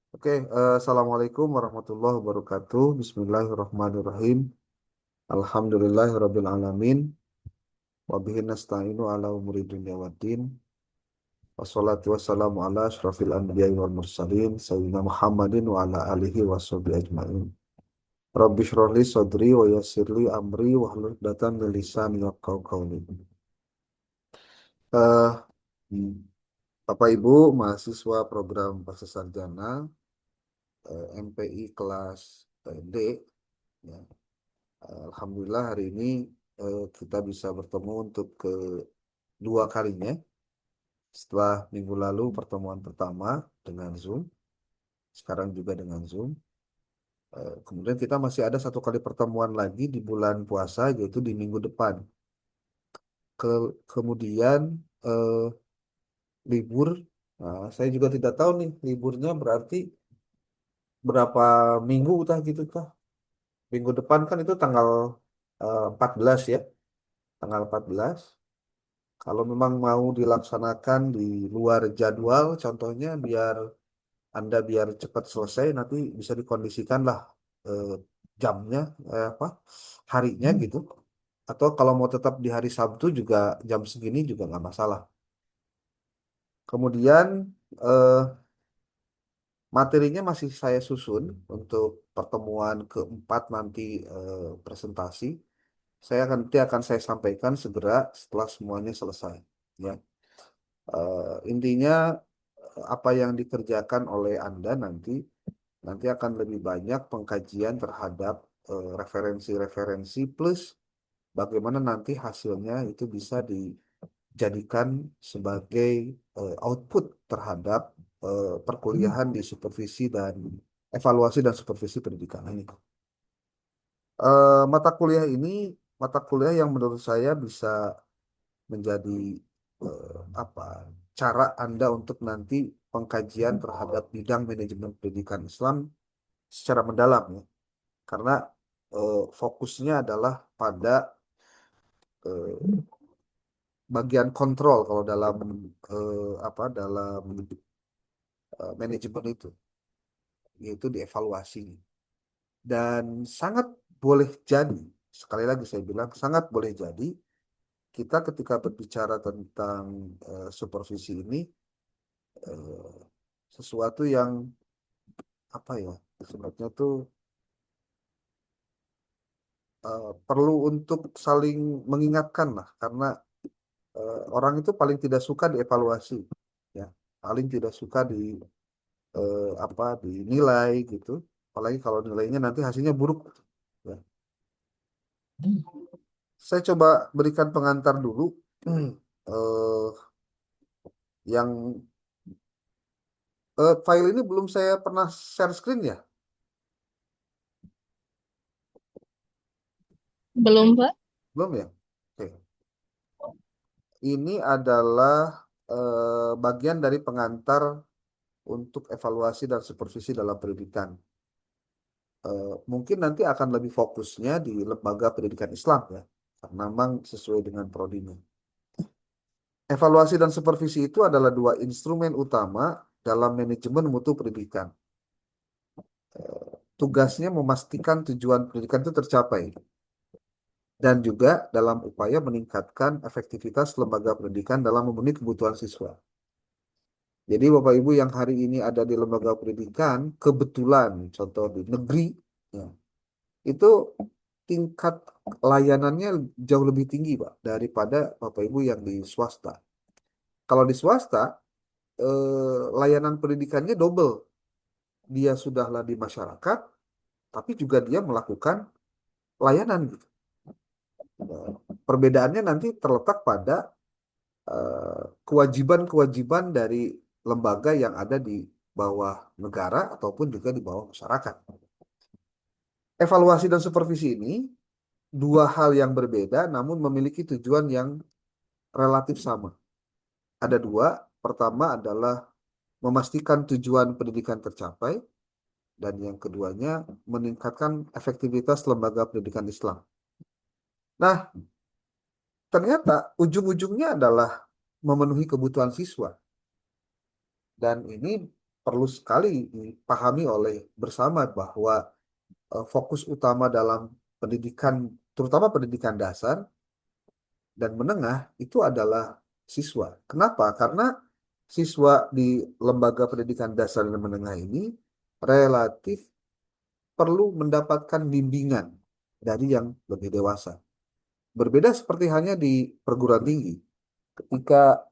Oke, Assalamualaikum warahmatullahi wabarakatuh. Bismillahirrahmanirrahim. Alhamdulillahirabbil alamin. Wa bihi nasta'inu ala umuri dunya waddin. Wassalatu wassalamu ala asyrafil anbiya'i wal mursalin sayyidina Muhammadin wa ala alihi washabihi ajmain. Rabbi shrah li sadri wa yassir li amri wa hlul 'uqdatam min lisani yafqahu qawli. Eh, Bapak Ibu mahasiswa program Pascasarjana MPI kelas D, ya. Alhamdulillah hari ini kita bisa bertemu untuk kedua kalinya setelah minggu lalu pertemuan pertama dengan Zoom, sekarang juga dengan Zoom. Kemudian kita masih ada satu kali pertemuan lagi di bulan puasa yaitu di minggu depan. Kemudian eh, libur, nah, saya juga tidak tahu nih liburnya berarti berapa minggu tah gitu tah. Minggu depan kan itu tanggal 14 ya, tanggal 14. Kalau memang mau dilaksanakan di luar jadwal, contohnya biar cepat selesai, nanti bisa dikondisikan lah eh, jamnya, apa harinya gitu. Atau kalau mau tetap di hari Sabtu juga jam segini juga nggak masalah. Kemudian eh, materinya masih saya susun untuk pertemuan keempat nanti, presentasi. Nanti akan saya sampaikan segera setelah semuanya selesai. Ya. Intinya apa yang dikerjakan oleh Anda nanti akan lebih banyak pengkajian terhadap referensi-referensi plus bagaimana nanti hasilnya itu bisa dijadikan sebagai output terhadap perkuliahan di supervisi dan evaluasi dan supervisi pendidikan ini. Mata kuliah ini mata kuliah yang menurut saya bisa menjadi apa cara Anda untuk nanti pengkajian terhadap bidang manajemen pendidikan Islam secara mendalam ya. Karena fokusnya adalah pada eh, bagian kontrol kalau dalam dalam manajemen itu, yaitu dievaluasi. Dan sangat boleh jadi, sekali lagi saya bilang sangat boleh jadi kita ketika berbicara tentang supervisi ini, eh, sesuatu yang apa ya sebenarnya tuh perlu untuk saling mengingatkan lah, karena orang itu paling tidak suka dievaluasi, ya, paling tidak suka dinilai gitu, apalagi kalau nilainya nanti hasilnya buruk, ya. Saya coba berikan pengantar dulu. eh, yang file ini belum saya pernah share screen ya, Belum, Pak. belum ya. Oke, ini adalah bagian dari pengantar untuk evaluasi dan supervisi dalam pendidikan. Mungkin nanti akan lebih fokusnya di lembaga pendidikan Islam ya, karena memang sesuai dengan prodinya. Evaluasi dan supervisi itu adalah dua instrumen utama dalam manajemen mutu pendidikan. Tugasnya memastikan tujuan pendidikan itu tercapai dan juga dalam upaya meningkatkan efektivitas lembaga pendidikan dalam memenuhi kebutuhan siswa. Jadi Bapak Ibu yang hari ini ada di lembaga pendidikan, kebetulan contoh di negeri, ya, itu tingkat layanannya jauh lebih tinggi, Pak, daripada Bapak Ibu yang di swasta. Kalau di swasta, layanan pendidikannya double. Dia sudahlah di masyarakat, tapi juga dia melakukan layanan gitu. Perbedaannya nanti terletak pada kewajiban-kewajiban dari lembaga yang ada di bawah negara ataupun juga di bawah masyarakat. Evaluasi dan supervisi ini dua hal yang berbeda namun memiliki tujuan yang relatif sama. Ada dua. Pertama adalah memastikan tujuan pendidikan tercapai, dan yang keduanya meningkatkan efektivitas lembaga pendidikan Islam. Nah, ternyata ujung-ujungnya adalah memenuhi kebutuhan siswa. Dan ini perlu sekali dipahami oleh bersama bahwa fokus utama dalam pendidikan, terutama pendidikan dasar dan menengah, itu adalah siswa. Kenapa? Karena siswa di lembaga pendidikan dasar dan menengah ini relatif perlu mendapatkan bimbingan dari yang lebih dewasa. Berbeda seperti halnya di perguruan tinggi. Ketika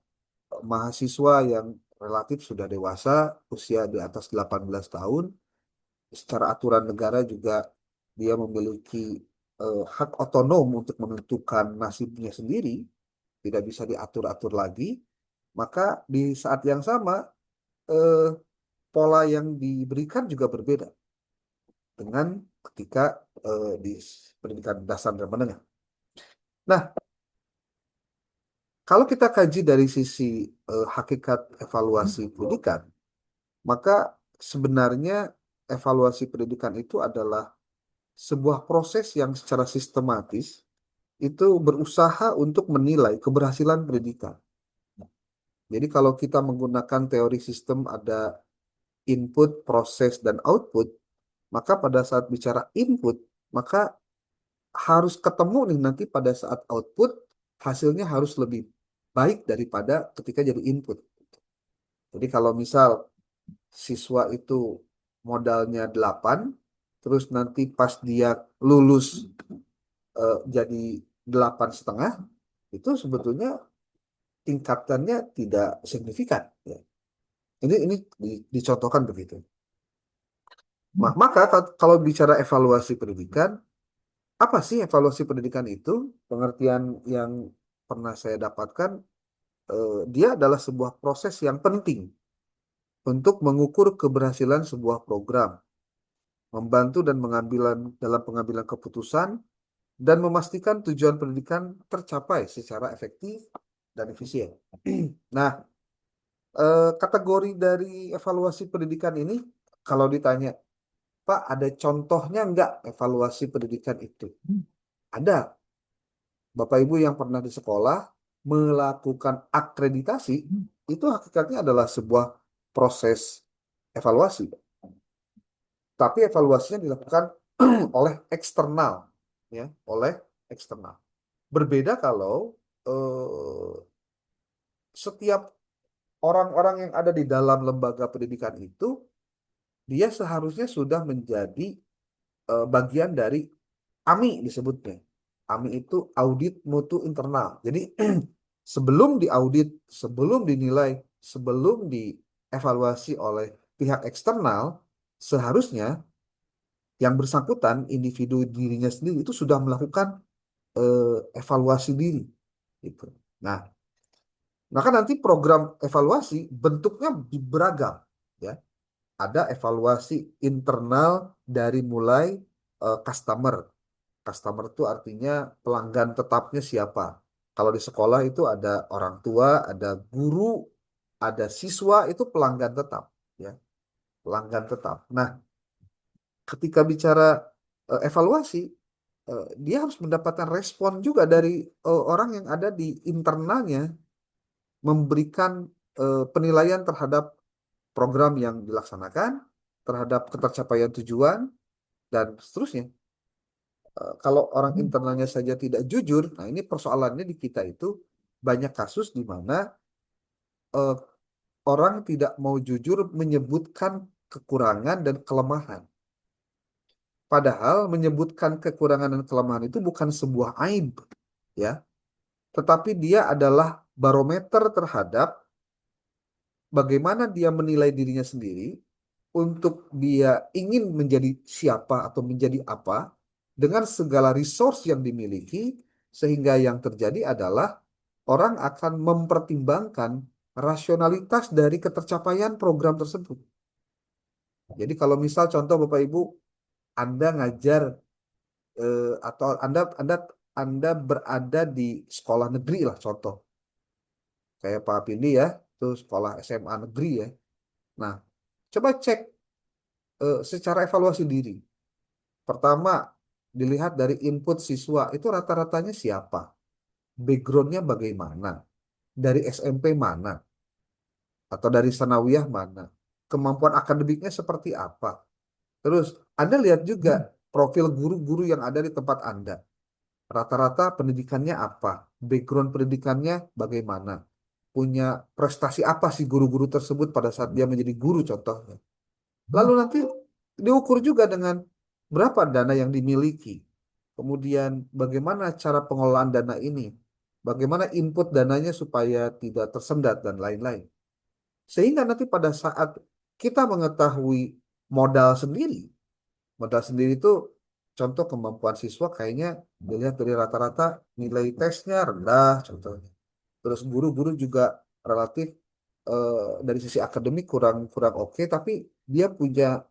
mahasiswa yang relatif sudah dewasa, usia di atas 18 tahun, secara aturan negara juga dia memiliki hak otonom untuk menentukan nasibnya sendiri, tidak bisa diatur-atur lagi, maka di saat yang sama eh, pola yang diberikan juga berbeda dengan ketika di pendidikan dasar dan menengah. Nah, kalau kita kaji dari sisi hakikat evaluasi pendidikan, maka sebenarnya evaluasi pendidikan itu adalah sebuah proses yang secara sistematis itu berusaha untuk menilai keberhasilan pendidikan. Jadi kalau kita menggunakan teori sistem ada input, proses, dan output, maka pada saat bicara input, maka harus ketemu nih nanti pada saat output, hasilnya harus lebih baik daripada ketika jadi input. Jadi kalau misal siswa itu modalnya 8, terus nanti pas dia lulus jadi 8,5, itu sebetulnya tingkatannya tidak signifikan. Ya. Ini dicontohkan begitu. Maka kalau bicara evaluasi pendidikan, apa sih evaluasi pendidikan itu? Pengertian yang pernah saya dapatkan, dia adalah sebuah proses yang penting untuk mengukur keberhasilan sebuah program, membantu dan dalam pengambilan keputusan, dan memastikan tujuan pendidikan tercapai secara efektif dan efisien. Nah, kategori dari evaluasi pendidikan ini, kalau ditanya, Pak, ada contohnya nggak evaluasi pendidikan itu? Ada. Bapak Ibu yang pernah di sekolah melakukan akreditasi, itu hakikatnya adalah sebuah proses evaluasi. Tapi evaluasinya dilakukan oleh eksternal, ya, oleh eksternal. Berbeda kalau setiap orang-orang yang ada di dalam lembaga pendidikan itu, dia seharusnya sudah menjadi bagian dari AMI disebutnya. AMI itu audit mutu internal. Jadi sebelum diaudit, sebelum dinilai, sebelum dievaluasi oleh pihak eksternal, seharusnya yang bersangkutan individu dirinya sendiri itu sudah melakukan evaluasi diri. Gitu. Nah, maka nanti program evaluasi bentuknya beragam, ya. Ada evaluasi internal dari mulai customer. Customer itu artinya pelanggan tetapnya siapa. Kalau di sekolah itu ada orang tua, ada guru, ada siswa, itu pelanggan tetap, ya, pelanggan tetap. Nah, ketika bicara evaluasi, dia harus mendapatkan respon juga dari orang yang ada di internalnya, memberikan penilaian terhadap program yang dilaksanakan, terhadap ketercapaian tujuan, dan seterusnya. Kalau orang internalnya saja tidak jujur, nah ini persoalannya di kita itu banyak kasus di mana eh, orang tidak mau jujur menyebutkan kekurangan dan kelemahan. Padahal menyebutkan kekurangan dan kelemahan itu bukan sebuah aib, ya, tetapi dia adalah barometer terhadap bagaimana dia menilai dirinya sendiri untuk dia ingin menjadi siapa atau menjadi apa dengan segala resource yang dimiliki, sehingga yang terjadi adalah orang akan mempertimbangkan rasionalitas dari ketercapaian program tersebut. Jadi kalau misal contoh Bapak Ibu, Anda ngajar atau Anda berada di sekolah negeri lah contoh, kayak Pak Pindi ya, itu sekolah SMA negeri ya. Nah, coba cek secara evaluasi diri. Pertama, dilihat dari input siswa, itu rata-ratanya siapa? Backgroundnya bagaimana? Dari SMP mana? Atau dari sanawiyah mana? kemampuan akademiknya seperti apa. Terus Anda lihat juga profil guru-guru yang ada di tempat Anda. Rata-rata pendidikannya apa? Background pendidikannya bagaimana? Punya prestasi apa sih guru-guru tersebut pada saat dia menjadi guru contohnya. Lalu nanti diukur juga dengan berapa dana yang dimiliki. Kemudian bagaimana cara pengelolaan dana ini. Bagaimana input dananya supaya tidak tersendat dan lain-lain. Sehingga nanti pada saat kita mengetahui modal sendiri, modal sendiri itu contoh kemampuan siswa kayaknya dilihat dari rata-rata nilai tesnya rendah contohnya. Terus guru-guru juga relatif dari sisi akademik kurang kurang oke, tapi dia punya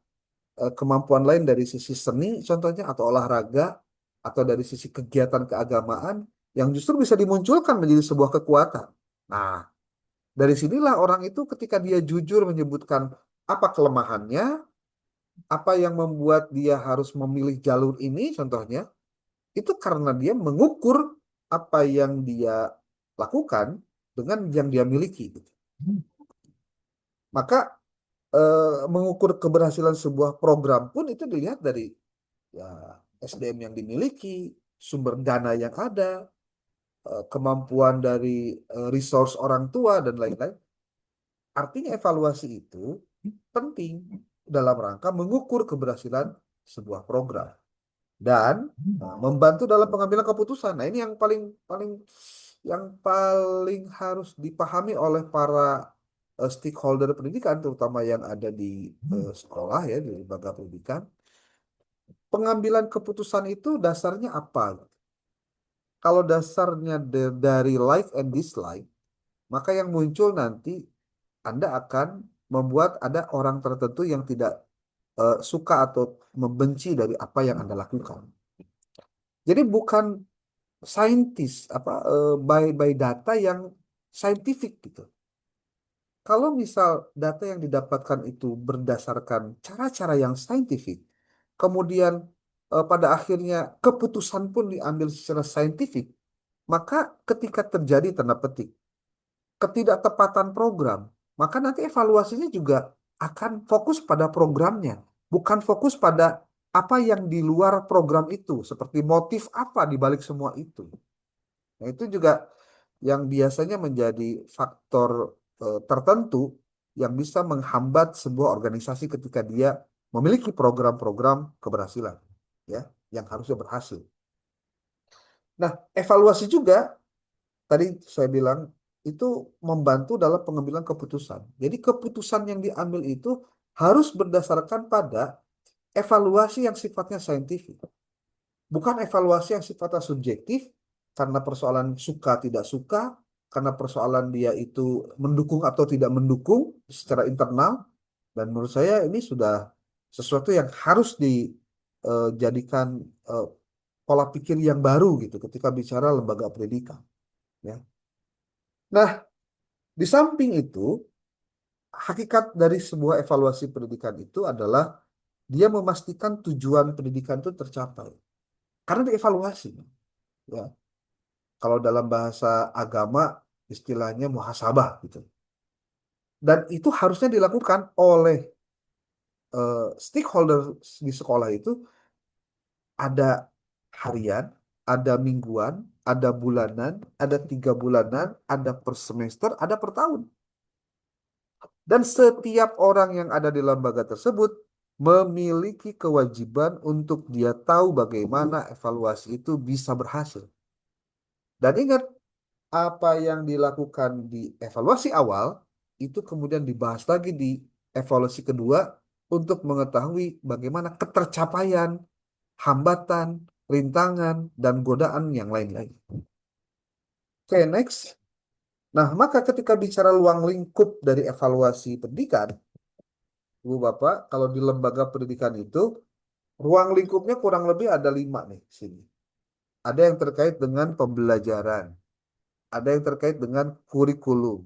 kemampuan lain dari sisi seni contohnya atau olahraga atau dari sisi kegiatan keagamaan yang justru bisa dimunculkan menjadi sebuah kekuatan. Nah, dari sinilah orang itu ketika dia jujur menyebutkan apa kelemahannya, apa yang membuat dia harus memilih jalur ini contohnya, itu karena dia mengukur apa yang dia lakukan dengan yang dia miliki, gitu. Maka mengukur keberhasilan sebuah program pun itu dilihat dari ya, SDM yang dimiliki, sumber dana yang ada, kemampuan dari resource orang tua dan lain-lain. Artinya evaluasi itu penting dalam rangka mengukur keberhasilan sebuah program dan membantu dalam pengambilan keputusan. Nah, ini yang paling paling yang paling harus dipahami oleh para stakeholder pendidikan, terutama yang ada di sekolah ya, di lembaga pendidikan. Pengambilan keputusan itu dasarnya apa? Kalau dasarnya dari like and dislike, maka yang muncul nanti Anda akan membuat ada orang tertentu yang tidak suka atau membenci dari apa yang Anda lakukan. Jadi bukan saintis apa by data yang scientific gitu. Kalau misal data yang didapatkan itu berdasarkan cara-cara yang saintifik, kemudian pada akhirnya keputusan pun diambil secara saintifik, maka ketika terjadi tanda petik ketidaktepatan program, maka nanti evaluasinya juga akan fokus pada programnya, bukan fokus pada apa yang di luar program itu, seperti motif apa di balik semua itu. Nah, itu juga yang biasanya menjadi faktor tertentu yang bisa menghambat sebuah organisasi ketika dia memiliki program-program keberhasilan, ya, yang harusnya berhasil. Nah, evaluasi juga tadi saya bilang itu membantu dalam pengambilan keputusan. Jadi keputusan yang diambil itu harus berdasarkan pada evaluasi yang sifatnya saintifik, bukan evaluasi yang sifatnya subjektif karena persoalan suka tidak suka, karena persoalan dia itu mendukung atau tidak mendukung secara internal. Dan menurut saya ini sudah sesuatu yang harus dijadikan pola pikir yang baru gitu ketika bicara lembaga pendidikan. Ya. Nah, di samping itu, hakikat dari sebuah evaluasi pendidikan itu adalah dia memastikan tujuan pendidikan itu tercapai. Karena dievaluasi. Ya. Kalau dalam bahasa agama, istilahnya muhasabah gitu. Dan itu harusnya dilakukan oleh stakeholder di sekolah itu ada harian, ada mingguan, ada bulanan, ada 3 bulanan, ada per semester, ada per tahun. Dan setiap orang yang ada di lembaga tersebut memiliki kewajiban untuk dia tahu bagaimana evaluasi itu bisa berhasil. Dan ingat, apa yang dilakukan di evaluasi awal itu kemudian dibahas lagi di evaluasi kedua untuk mengetahui bagaimana ketercapaian, hambatan, rintangan, dan godaan yang lain-lain. Oke, next. Nah, maka ketika bicara ruang lingkup dari evaluasi pendidikan, Ibu Bapak, kalau di lembaga pendidikan itu, ruang lingkupnya kurang lebih ada 5 nih sini. Ada yang terkait dengan pembelajaran, ada yang terkait dengan kurikulum,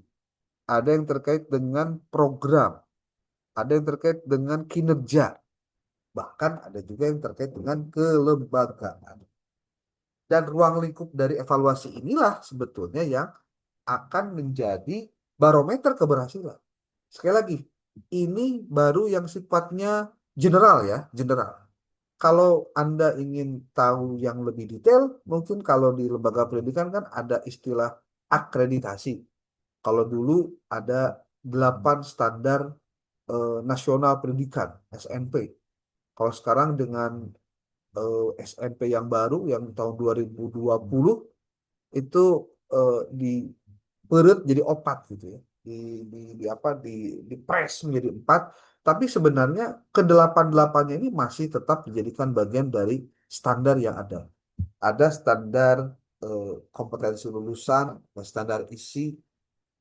ada yang terkait dengan program, ada yang terkait dengan kinerja, bahkan ada juga yang terkait dengan kelembagaan. Dan ruang lingkup dari evaluasi inilah sebetulnya yang akan menjadi barometer keberhasilan. Sekali lagi, ini baru yang sifatnya general ya, general. Kalau Anda ingin tahu yang lebih detail, mungkin kalau di lembaga pendidikan kan ada istilah akreditasi. Kalau dulu ada 8 standar nasional pendidikan, SNP. Kalau sekarang dengan SNP yang baru, yang tahun 2020, itu di perut jadi opat gitu ya. Di apa di press menjadi 4, tapi sebenarnya kedelapan-delapannya ini masih tetap dijadikan bagian dari standar yang ada. Ada standar kompetensi lulusan, ada standar isi,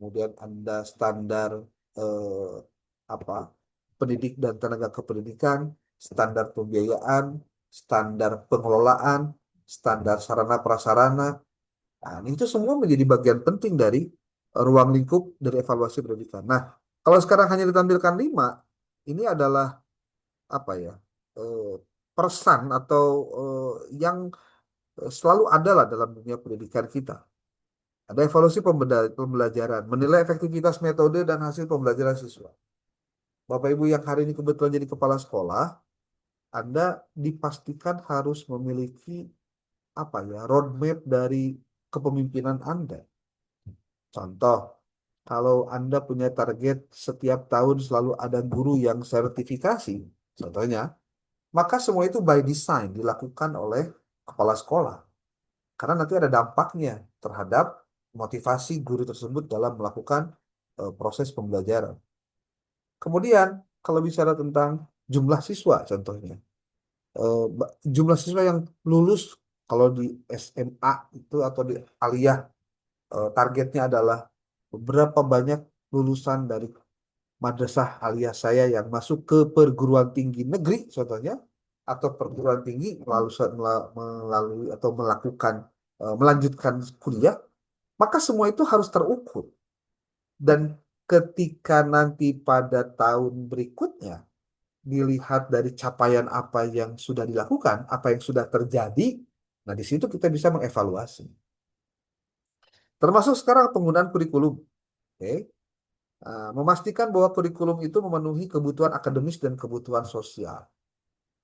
kemudian ada standar eh, apa pendidik dan tenaga kependidikan, standar pembiayaan, standar pengelolaan, standar sarana prasarana. Nah, itu semua menjadi bagian penting dari ruang lingkup dari evaluasi pendidikan. Nah, kalau sekarang hanya ditampilkan 5, ini adalah apa ya? eh, Persan atau yang selalu ada lah dalam dunia pendidikan kita. Ada evaluasi pembelajaran, menilai efektivitas metode dan hasil pembelajaran siswa. Bapak Ibu yang hari ini kebetulan jadi kepala sekolah, Anda dipastikan harus memiliki apa ya, roadmap dari kepemimpinan Anda. Contoh, kalau Anda punya target setiap tahun selalu ada guru yang sertifikasi, contohnya, maka semua itu by design dilakukan oleh kepala sekolah. Karena nanti ada dampaknya terhadap motivasi guru tersebut dalam melakukan proses pembelajaran. Kemudian, kalau bicara tentang jumlah siswa, contohnya, jumlah siswa yang lulus kalau di SMA itu atau di aliyah, targetnya adalah berapa banyak lulusan dari madrasah aliyah saya yang masuk ke perguruan tinggi negeri, contohnya, atau perguruan tinggi melalui atau melanjutkan kuliah, maka semua itu harus terukur. Dan ketika nanti pada tahun berikutnya dilihat dari capaian apa yang sudah dilakukan, apa yang sudah terjadi, nah di situ kita bisa mengevaluasi. Termasuk sekarang penggunaan kurikulum. Oke. Memastikan bahwa kurikulum itu memenuhi kebutuhan akademis dan kebutuhan sosial.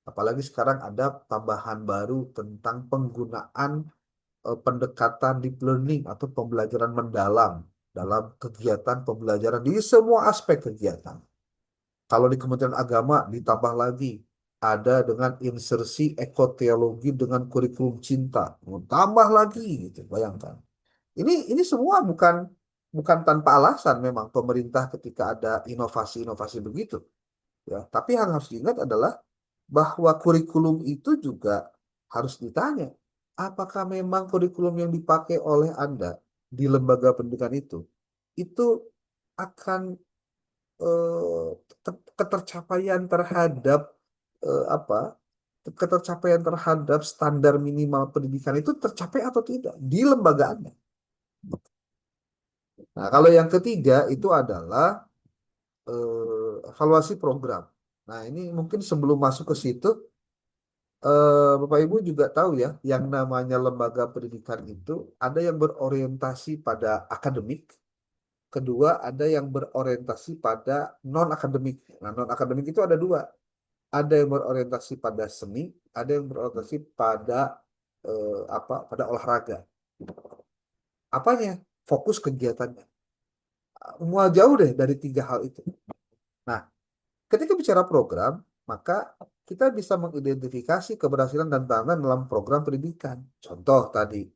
Apalagi sekarang ada tambahan baru tentang penggunaan pendekatan deep learning atau pembelajaran mendalam dalam kegiatan pembelajaran di semua aspek kegiatan. Kalau di Kementerian Agama ditambah lagi ada dengan insersi ekoteologi dengan kurikulum cinta, tambah lagi gitu, bayangkan. Ini semua bukan bukan tanpa alasan memang pemerintah ketika ada inovasi-inovasi begitu, ya. Tapi yang harus diingat adalah bahwa kurikulum itu juga harus ditanya, apakah memang kurikulum yang dipakai oleh Anda di lembaga pendidikan itu akan eh, ketercapaian terhadap apa ketercapaian terhadap standar minimal pendidikan itu tercapai atau tidak di lembaga Anda. Nah, kalau yang ketiga itu adalah evaluasi program. Nah, ini mungkin sebelum masuk ke situ, Bapak Ibu juga tahu ya, yang namanya lembaga pendidikan itu ada yang berorientasi pada akademik, kedua ada yang berorientasi pada non-akademik. Nah, non-akademik itu ada dua, ada yang berorientasi pada seni, ada yang berorientasi pada pada olahraga. Apanya? Fokus kegiatannya. Mual jauh deh dari tiga hal itu. Nah, ketika bicara program, maka kita bisa mengidentifikasi keberhasilan dan tantangan dalam program pendidikan. Contoh tadi,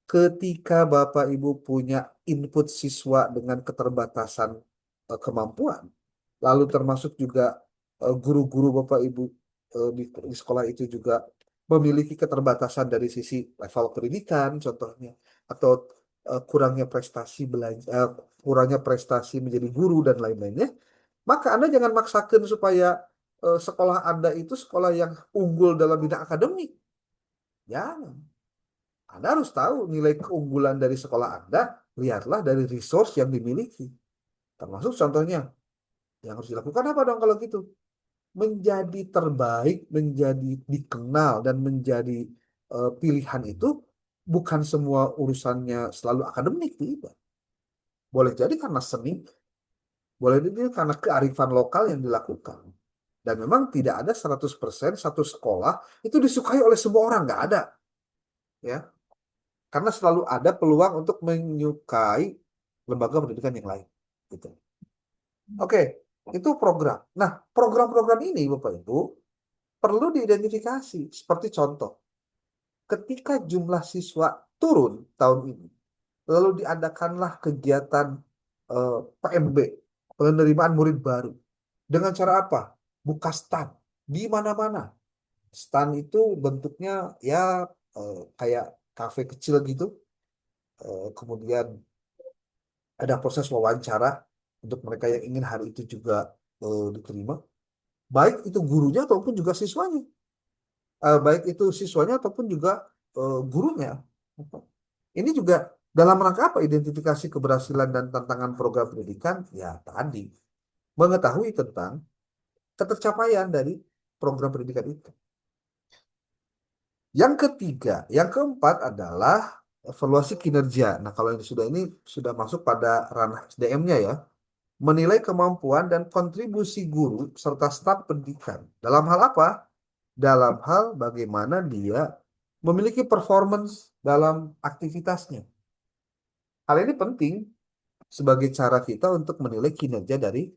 ketika Bapak Ibu punya input siswa dengan keterbatasan kemampuan, lalu termasuk juga guru-guru Bapak Ibu di sekolah itu juga memiliki keterbatasan dari sisi level pendidikan, contohnya, atau kurangnya prestasi kurangnya prestasi menjadi guru dan lain-lainnya, maka Anda jangan maksakan supaya sekolah Anda itu sekolah yang unggul dalam bidang akademik. Jangan. Anda harus tahu nilai keunggulan dari sekolah Anda, lihatlah dari resource yang dimiliki. Termasuk contohnya, yang harus dilakukan apa dong kalau gitu? Menjadi terbaik, menjadi dikenal, dan menjadi pilihan itu bukan semua urusannya selalu akademik, tidak. Boleh jadi karena seni, Boleh jadi karena kearifan lokal yang dilakukan. Dan memang tidak ada 100% satu sekolah itu disukai oleh semua orang, nggak ada. Ya, karena selalu ada peluang untuk menyukai lembaga pendidikan yang lain. Gitu. Oke, itu program. Nah, program-program ini, Bapak Ibu, perlu diidentifikasi. Seperti contoh, ketika jumlah siswa turun tahun ini, lalu diadakanlah kegiatan PMB, penerimaan murid baru. Dengan cara apa? Buka stand di mana-mana. Stand itu bentuknya ya kayak kafe kecil gitu. Kemudian ada proses wawancara untuk mereka yang ingin hari itu juga diterima. Baik itu gurunya ataupun juga siswanya. Baik itu siswanya ataupun juga gurunya. Ini juga dalam rangka apa identifikasi keberhasilan dan tantangan program pendidikan? Ya tadi, mengetahui tentang ketercapaian dari program pendidikan itu. Yang ketiga, yang keempat adalah evaluasi kinerja. Nah, kalau yang sudah ini sudah masuk pada ranah SDM-nya ya. Menilai kemampuan dan kontribusi guru serta staf pendidikan. Dalam hal apa? Dalam hal bagaimana dia memiliki performance dalam aktivitasnya. Hal ini penting sebagai cara kita untuk menilai kinerja dari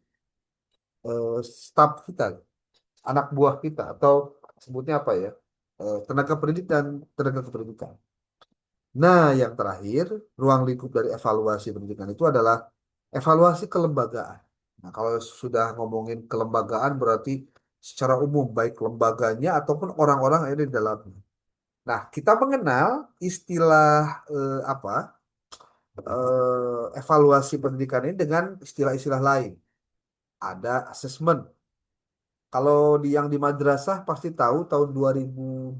staf kita, anak buah kita, atau sebutnya apa ya, tenaga pendidik dan tenaga kependidikan. Nah, yang terakhir, ruang lingkup dari evaluasi pendidikan itu adalah evaluasi kelembagaan. Nah, kalau sudah ngomongin kelembagaan berarti secara umum, baik lembaganya ataupun orang-orang yang ada di dalamnya. Nah, kita mengenal istilah apa evaluasi pendidikan ini dengan istilah-istilah lain. Ada asesmen. Kalau yang di madrasah pasti tahu tahun 2025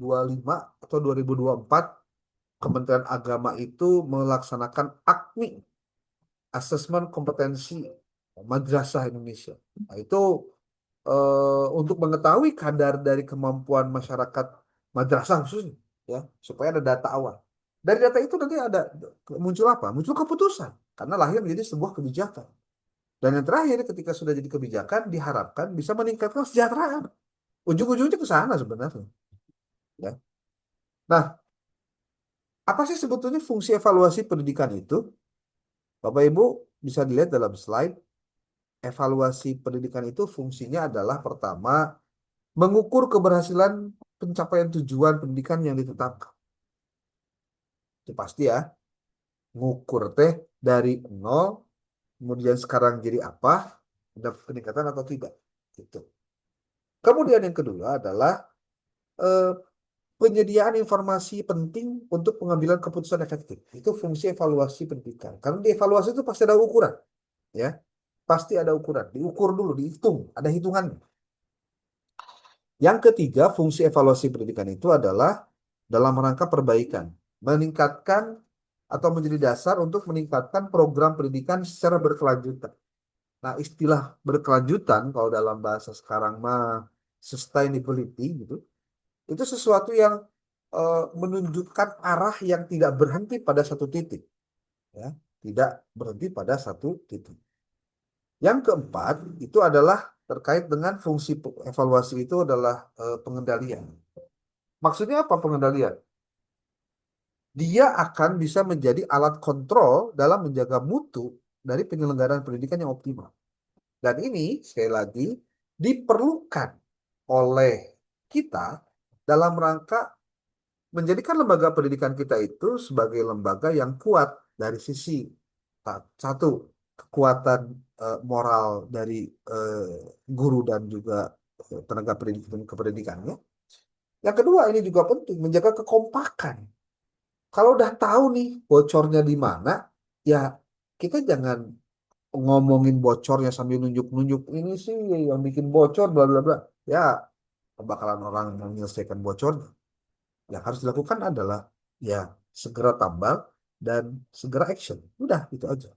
atau 2024 Kementerian Agama itu melaksanakan AKMI, asesmen kompetensi madrasah Indonesia. Nah, itu untuk mengetahui kadar dari kemampuan masyarakat madrasah khususnya, ya, supaya ada data awal. Dari data itu nanti ada muncul apa? Muncul keputusan karena lahir menjadi sebuah kebijakan. Dan yang terakhir, ketika sudah jadi kebijakan, diharapkan bisa meningkatkan kesejahteraan. Ujung-ujungnya ke sana sebenarnya. Ya. Nah, apa sih sebetulnya fungsi evaluasi pendidikan itu? Bapak Ibu bisa dilihat dalam slide. Evaluasi pendidikan itu fungsinya adalah pertama, mengukur keberhasilan pencapaian tujuan pendidikan yang ditetapkan. Itu pasti ya. Ngukur teh dari nol, kemudian sekarang jadi apa, ada peningkatan atau tidak. Gitu. Kemudian yang kedua adalah eh, penyediaan informasi penting untuk pengambilan keputusan efektif. Itu fungsi evaluasi pendidikan. Karena di evaluasi itu pasti ada ukuran, ya. Pasti ada ukuran. Diukur dulu, dihitung, ada hitungannya. Yang ketiga, fungsi evaluasi pendidikan itu adalah dalam rangka perbaikan, meningkatkan atau menjadi dasar untuk meningkatkan program pendidikan secara berkelanjutan. Nah, istilah berkelanjutan kalau dalam bahasa sekarang mah sustainability gitu, itu sesuatu yang menunjukkan arah yang tidak berhenti pada satu titik, ya, tidak berhenti pada satu titik. Yang keempat itu adalah terkait dengan fungsi evaluasi itu adalah pengendalian. Maksudnya apa pengendalian? Dia akan bisa menjadi alat kontrol dalam menjaga mutu dari penyelenggaraan pendidikan yang optimal. Dan ini sekali lagi diperlukan oleh kita dalam rangka menjadikan lembaga pendidikan kita itu sebagai lembaga yang kuat dari sisi satu kekuatan moral dari eh, guru dan juga tenaga pendidikan kependidikannya. Yang kedua ini juga penting menjaga kekompakan. Kalau udah tahu nih bocornya di mana, ya kita jangan ngomongin bocornya sambil nunjuk-nunjuk ini sih yang bikin bocor bla bla bla. Ya bakalan orang menyelesaikan bocornya. Yang harus dilakukan adalah ya segera tambal dan segera action. Udah itu aja.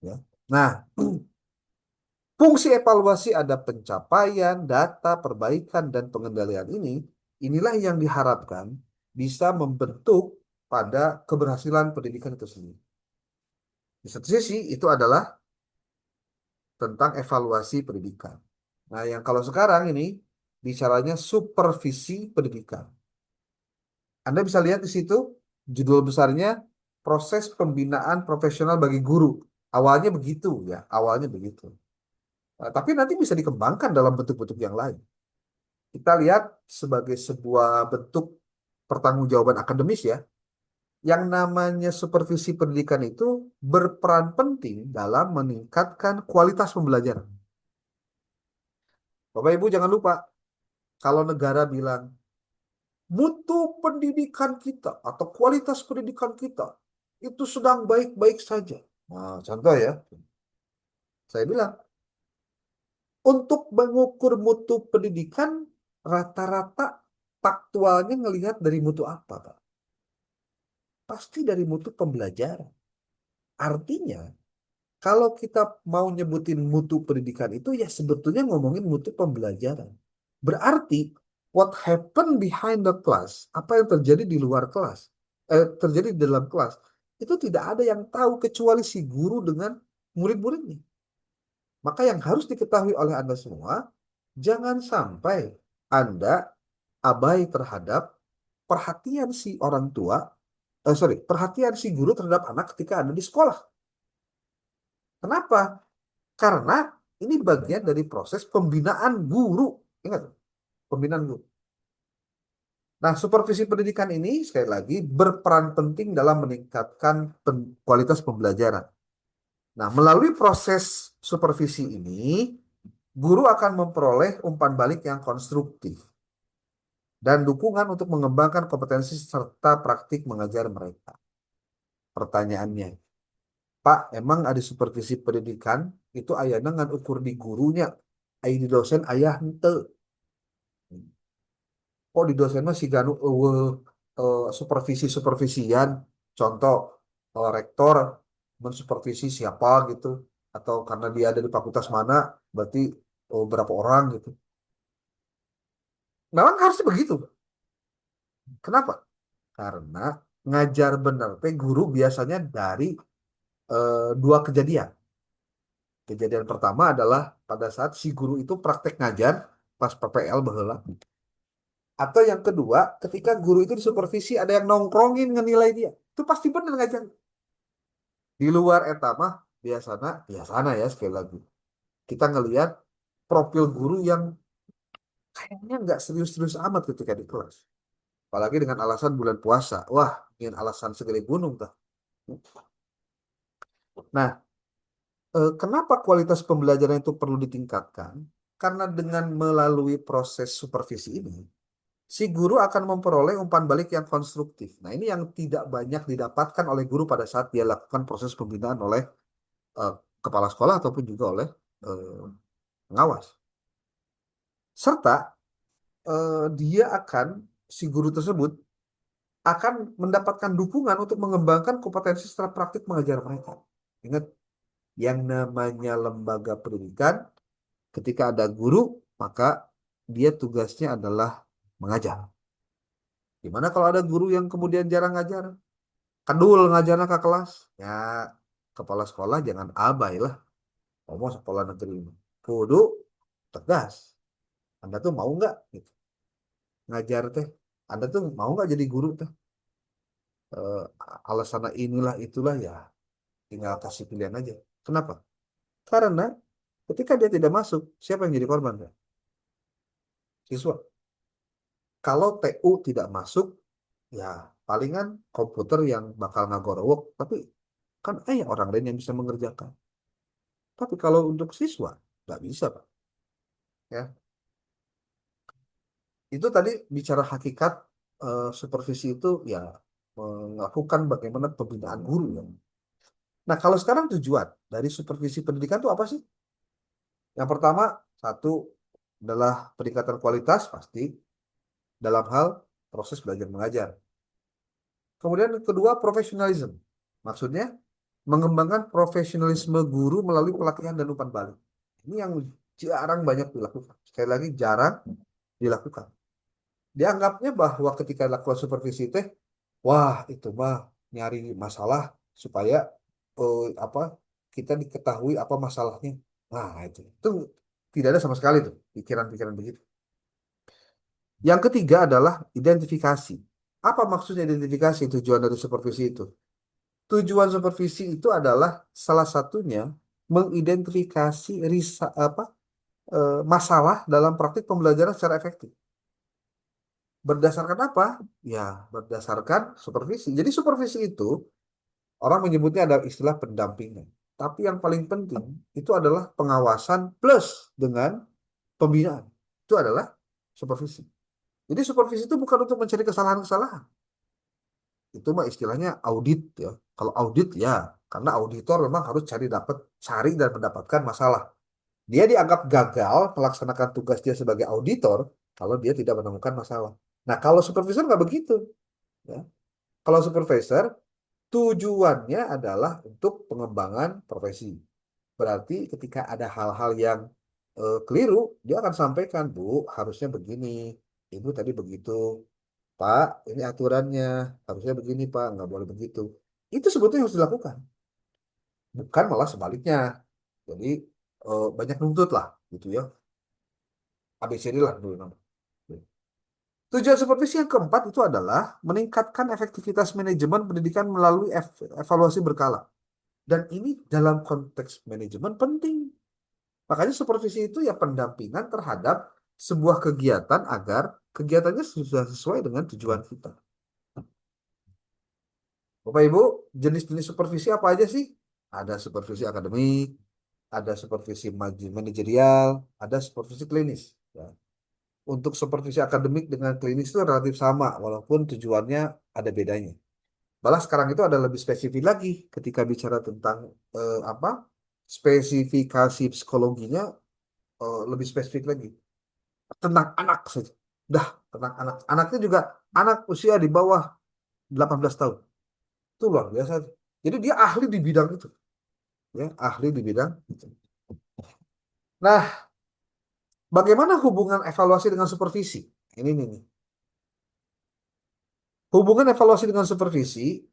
Ya. Nah, fungsi evaluasi ada pencapaian, data, perbaikan, dan pengendalian ini. Inilah yang diharapkan bisa membentuk pada keberhasilan pendidikan itu sendiri. Di satu sisi itu adalah tentang evaluasi pendidikan. Nah, yang kalau sekarang ini bicaranya supervisi pendidikan. Anda bisa lihat di situ judul besarnya proses pembinaan profesional bagi guru. Awalnya begitu ya, awalnya begitu. Tapi nanti bisa dikembangkan dalam bentuk-bentuk yang lain. Kita lihat sebagai sebuah bentuk pertanggungjawaban akademis ya. Yang namanya supervisi pendidikan itu berperan penting dalam meningkatkan kualitas pembelajaran. Bapak Ibu jangan lupa, kalau negara bilang mutu pendidikan kita atau kualitas pendidikan kita itu sedang baik-baik saja. Nah, contoh ya, saya bilang, untuk mengukur mutu pendidikan, rata-rata faktualnya ngelihat dari mutu apa, Pak? Pasti dari mutu pembelajaran. Artinya, kalau kita mau nyebutin mutu pendidikan itu ya sebetulnya ngomongin mutu pembelajaran. Berarti what happened behind the class, apa yang terjadi di luar kelas, terjadi di dalam kelas, itu tidak ada yang tahu kecuali si guru dengan murid-muridnya. Maka yang harus diketahui oleh Anda semua, jangan sampai Anda abai terhadap perhatian si orang tua, perhatian si guru terhadap anak ketika ada di sekolah. Kenapa? Karena ini bagian dari proses pembinaan guru. Ingat, pembinaan guru. Nah, supervisi pendidikan ini sekali lagi berperan penting dalam meningkatkan kualitas pembelajaran. Nah, melalui proses supervisi ini, guru akan memperoleh umpan balik yang konstruktif dan dukungan untuk mengembangkan kompetensi serta praktik mengajar mereka. Pertanyaannya, Pak, emang ada supervisi pendidikan itu ayahnya ngan ukur di gurunya, ayah di dosen ayah ente. Oh di dosen mah si Ganu supervisi-supervisian. Contoh rektor mensupervisi siapa gitu. Atau karena dia ada di fakultas mana, berarti berapa orang gitu. Memang harusnya begitu. Kenapa? Karena ngajar benar teh guru biasanya dari dua kejadian. Kejadian pertama adalah pada saat si guru itu praktek ngajar pas PPL baheula. Atau yang kedua, ketika guru itu disupervisi ada yang nongkrongin ngenilai dia. Itu pasti benar ngajar. Di luar etamah biasana ya sekali lagi. Kita ngelihat profil guru yang kayaknya nggak serius-serius amat ketika di kelas. Apalagi dengan alasan bulan puasa. Wah, ingin alasan segala gunung tuh. Nah, kenapa kualitas pembelajaran itu perlu ditingkatkan? Karena dengan melalui proses supervisi ini, si guru akan memperoleh umpan balik yang konstruktif. Nah, ini yang tidak banyak didapatkan oleh guru pada saat dia lakukan proses pembinaan oleh eh, kepala sekolah ataupun juga oleh eh, pengawas. Serta dia akan, si guru tersebut akan mendapatkan dukungan untuk mengembangkan kompetensi secara praktik mengajar mereka. Ingat, yang namanya lembaga pendidikan, ketika ada guru, maka dia tugasnya adalah mengajar. Gimana kalau ada guru yang kemudian jarang ngajar? Kedul ngajarnya ke kelas. Ya, kepala sekolah jangan abai lah. Ngomong sekolah negeri ini. Kudu tegas. Anda tuh mau nggak gitu, ngajar teh? Anda tuh mau nggak jadi guru teh? Eh, alasan inilah itulah ya. Tinggal kasih pilihan aja. Kenapa? Karena ketika dia tidak masuk, siapa yang jadi korban? Teh? Siswa. Kalau TU tidak masuk, ya palingan komputer yang bakal ngagorowok. Tapi kan orang lain yang bisa mengerjakan. Tapi kalau untuk siswa, nggak bisa, Pak. Ya, itu tadi bicara hakikat supervisi itu ya melakukan bagaimana pembinaan guru ya. Nah, kalau sekarang tujuan dari supervisi pendidikan itu apa sih? Yang pertama, satu adalah peningkatan kualitas pasti dalam hal proses belajar mengajar. Kemudian yang kedua, profesionalisme. Maksudnya mengembangkan profesionalisme guru melalui pelatihan dan umpan balik. Ini yang jarang banyak dilakukan. Sekali lagi jarang dilakukan. Dianggapnya bahwa ketika lakukan supervisi teh, wah itu mah nyari masalah supaya apa kita diketahui apa masalahnya. Nah, itu tidak ada sama sekali tuh pikiran-pikiran begitu. Yang ketiga adalah identifikasi. Apa maksudnya identifikasi tujuan dari supervisi itu? Tujuan supervisi itu adalah salah satunya mengidentifikasi masalah dalam praktik pembelajaran secara efektif. Berdasarkan apa? Ya, berdasarkan supervisi. Jadi supervisi itu orang menyebutnya ada istilah pendampingan. Tapi yang paling penting itu adalah pengawasan plus dengan pembinaan. Itu adalah supervisi. Jadi supervisi itu bukan untuk mencari kesalahan-kesalahan. Itu mah istilahnya audit ya. Kalau audit ya, karena auditor memang harus cari dan mendapatkan masalah. Dia dianggap gagal melaksanakan tugas dia sebagai auditor kalau dia tidak menemukan masalah. Nah, kalau supervisor nggak begitu, ya. Kalau supervisor tujuannya adalah untuk pengembangan profesi. Berarti ketika ada hal-hal yang keliru, dia akan sampaikan, Bu, harusnya begini, Ibu tadi begitu, Pak, ini aturannya, harusnya begini, Pak, nggak boleh begitu. Itu sebetulnya harus dilakukan, bukan malah sebaliknya. Jadi banyak nuntut lah, gitu ya. ABCD lah dulu nama. Tujuan supervisi yang keempat itu adalah meningkatkan efektivitas manajemen pendidikan melalui evaluasi berkala. Dan ini dalam konteks manajemen penting. Makanya supervisi itu ya pendampingan terhadap sebuah kegiatan agar kegiatannya sudah sesuai dengan tujuan kita. Bapak Ibu, jenis-jenis supervisi apa aja sih? Ada supervisi akademik, ada supervisi manajerial, ada supervisi klinis. Ya. Untuk supervisi akademik dengan klinis itu relatif sama, walaupun tujuannya ada bedanya. Malah sekarang itu ada lebih spesifik lagi ketika bicara tentang apa spesifikasi psikologinya lebih spesifik lagi tentang anak saja. Dah, tentang anak. Anaknya juga anak usia di bawah 18 tahun. Itu luar biasa. Jadi dia ahli di bidang itu, ya, ahli di bidang itu. Nah, bagaimana hubungan evaluasi dengan supervisi? Ini nih. Hubungan evaluasi dengan supervisi,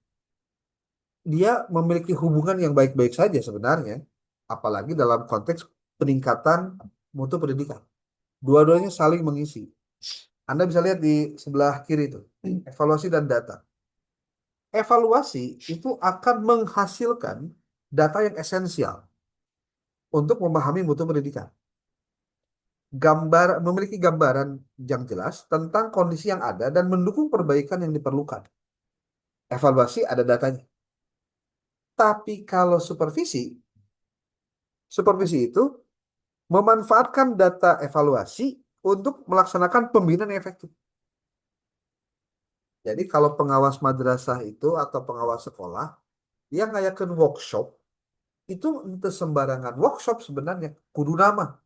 dia memiliki hubungan yang baik-baik saja sebenarnya, apalagi dalam konteks peningkatan mutu pendidikan. Dua-duanya saling mengisi. Anda bisa lihat di sebelah kiri itu, evaluasi dan data. Evaluasi itu akan menghasilkan data yang esensial untuk memahami mutu pendidikan. Memiliki gambaran yang jelas tentang kondisi yang ada dan mendukung perbaikan yang diperlukan. Evaluasi ada datanya. Tapi kalau supervisi itu memanfaatkan data evaluasi untuk melaksanakan pembinaan yang efektif. Jadi kalau pengawas madrasah itu atau pengawas sekolah, dia ngayakin workshop, itu untuk sembarangan workshop sebenarnya, kudu nama.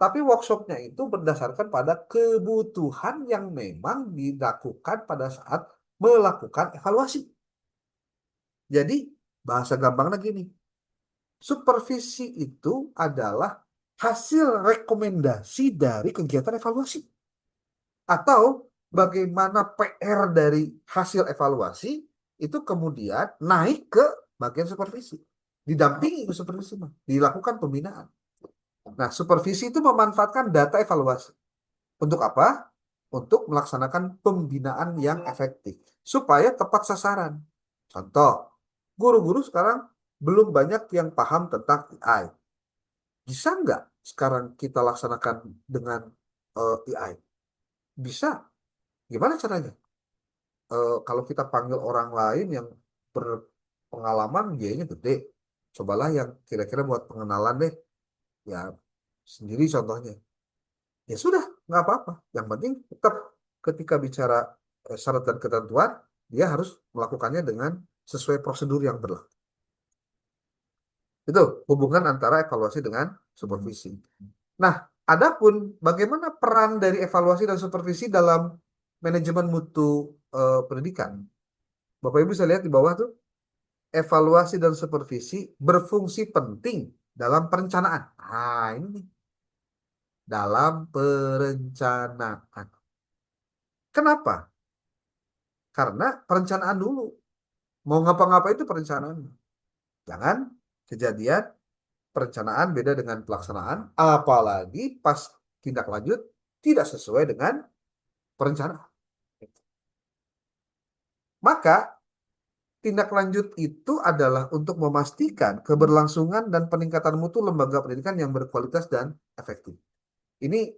Tapi workshopnya itu berdasarkan pada kebutuhan yang memang dilakukan pada saat melakukan evaluasi. Jadi bahasa gampangnya gini, supervisi itu adalah hasil rekomendasi dari kegiatan evaluasi. Atau bagaimana PR dari hasil evaluasi itu kemudian naik ke bagian supervisi. Didampingi ke supervisi, dilakukan pembinaan. Nah, supervisi itu memanfaatkan data evaluasi. Untuk apa? Untuk melaksanakan pembinaan yang efektif. Supaya tepat sasaran. Contoh, guru-guru sekarang belum banyak yang paham tentang AI. Bisa nggak sekarang kita laksanakan dengan AI? Bisa. Gimana caranya? Kalau kita panggil orang lain yang berpengalaman, biayanya gede. Cobalah yang kira-kira buat pengenalan deh. Ya, sendiri contohnya. Ya sudah, nggak apa-apa. Yang penting tetap ketika bicara syarat dan ketentuan, dia harus melakukannya dengan sesuai prosedur yang berlaku. Itu hubungan antara evaluasi dengan supervisi. Nah, adapun bagaimana peran dari evaluasi dan supervisi dalam manajemen mutu pendidikan? Bapak Ibu bisa lihat di bawah tuh, evaluasi dan supervisi berfungsi penting dalam perencanaan. Nah, ini nih, dalam perencanaan. Kenapa? Karena perencanaan dulu. Mau ngapa-ngapa itu perencanaan. Jangan kejadian perencanaan beda dengan pelaksanaan, apalagi pas tindak lanjut tidak sesuai dengan perencanaan. Maka tindak lanjut itu adalah untuk memastikan keberlangsungan dan peningkatan mutu lembaga pendidikan yang berkualitas dan efektif. Ini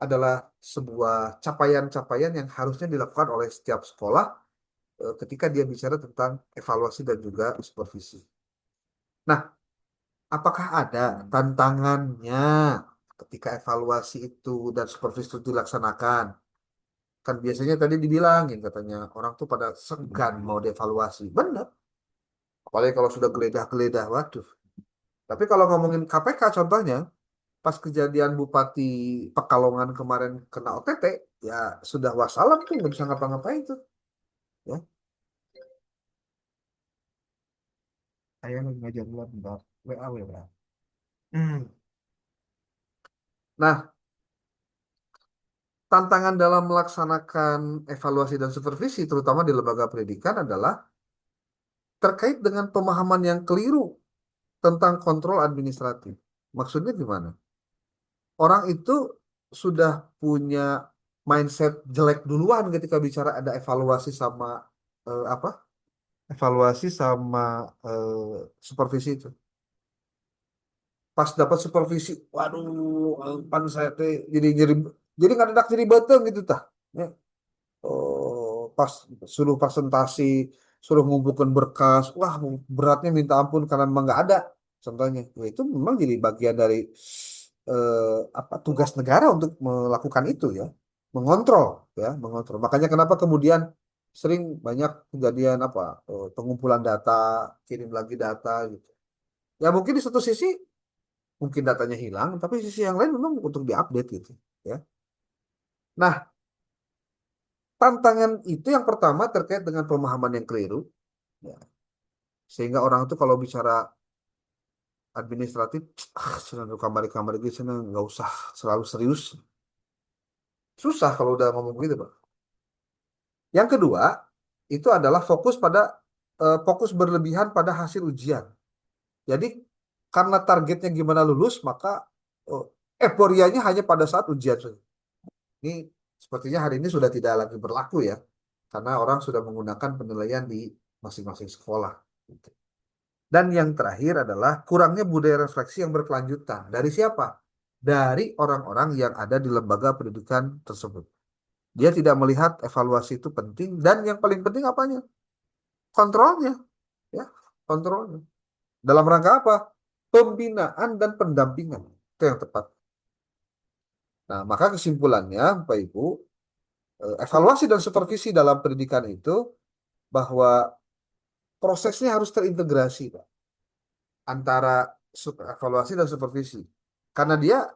adalah sebuah capaian-capaian yang harusnya dilakukan oleh setiap sekolah ketika dia bicara tentang evaluasi dan juga supervisi. Nah, apakah ada tantangannya ketika evaluasi itu dan supervisi itu dilaksanakan? Kan biasanya tadi dibilangin katanya orang tuh pada segan mau dievaluasi. Benar. Apalagi kalau sudah geledah-geledah, waduh. Tapi kalau ngomongin KPK contohnya, pas kejadian Bupati Pekalongan kemarin kena OTT, ya sudah wassalam tuh nggak bisa ngapa-ngapain tuh. Ya, saya lagi ngajar luar bentar. WA, WA. Hmm. Nah, tantangan dalam melaksanakan evaluasi dan supervisi, terutama di lembaga pendidikan, adalah terkait dengan pemahaman yang keliru tentang kontrol administratif. Maksudnya gimana? Orang itu sudah punya mindset jelek duluan ketika bicara ada evaluasi sama apa? Evaluasi sama supervisi itu. Pas dapat supervisi, waduh, pan saya teh jadi nggak ada jadi beteng gitu tah. Ya. Pas suruh presentasi, suruh ngumpulkan berkas, wah beratnya minta ampun karena memang nggak ada contohnya. Ya, itu memang jadi bagian dari apa tugas negara untuk melakukan itu ya, mengontrol ya, mengontrol. Makanya kenapa kemudian sering banyak kejadian apa pengumpulan data, kirim lagi data gitu. Ya mungkin di satu sisi mungkin datanya hilang, tapi sisi yang lain memang untuk diupdate gitu ya. Nah, tantangan itu yang pertama terkait dengan pemahaman yang keliru, ya. Sehingga orang itu kalau bicara administratif, senang kamar-kamar gitu, senang nggak usah selalu serius. Susah kalau udah ngomong gitu, Pak. Yang kedua, itu adalah fokus berlebihan pada hasil ujian. Jadi karena targetnya gimana lulus, maka eh, euforianya hanya pada saat ujian saja. Ini sepertinya hari ini sudah tidak lagi berlaku ya, karena orang sudah menggunakan penilaian di masing-masing sekolah. Dan yang terakhir adalah kurangnya budaya refleksi yang berkelanjutan. Dari siapa? Dari orang-orang yang ada di lembaga pendidikan tersebut. Dia tidak melihat evaluasi itu penting dan yang paling penting apanya? Kontrolnya, ya, kontrolnya. Dalam rangka apa? Pembinaan dan pendampingan. Itu yang tepat. Nah, maka kesimpulannya, Pak Ibu, evaluasi dan supervisi dalam pendidikan itu bahwa prosesnya harus terintegrasi, Pak, antara evaluasi dan supervisi. Karena dia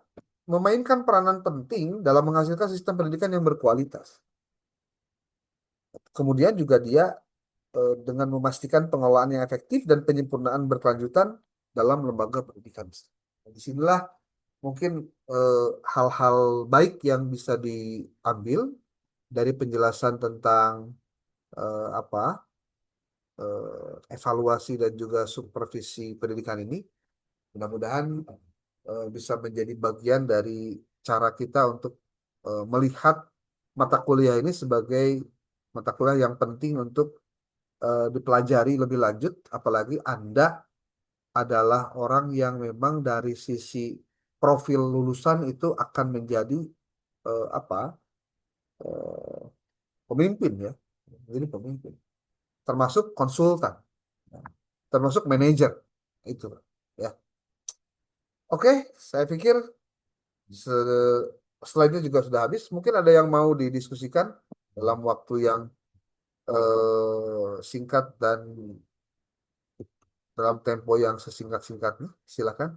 memainkan peranan penting dalam menghasilkan sistem pendidikan yang berkualitas. Kemudian juga dia dengan memastikan pengelolaan yang efektif dan penyempurnaan berkelanjutan dalam lembaga pendidikan. Disinilah mungkin hal-hal baik yang bisa diambil dari penjelasan tentang apa evaluasi dan juga supervisi pendidikan ini. Mudah-mudahan bisa menjadi bagian dari cara kita untuk melihat mata kuliah ini sebagai mata kuliah yang penting untuk dipelajari lebih lanjut, apalagi Anda adalah orang yang memang dari sisi profil lulusan itu akan menjadi apa eh, pemimpin ya, jadi pemimpin, termasuk konsultan, ya, termasuk manajer itu, ya. Oke, saya pikir slide-nya juga sudah habis. Mungkin ada yang mau didiskusikan dalam waktu yang singkat dan dalam tempo yang sesingkat-singkatnya. Silakan.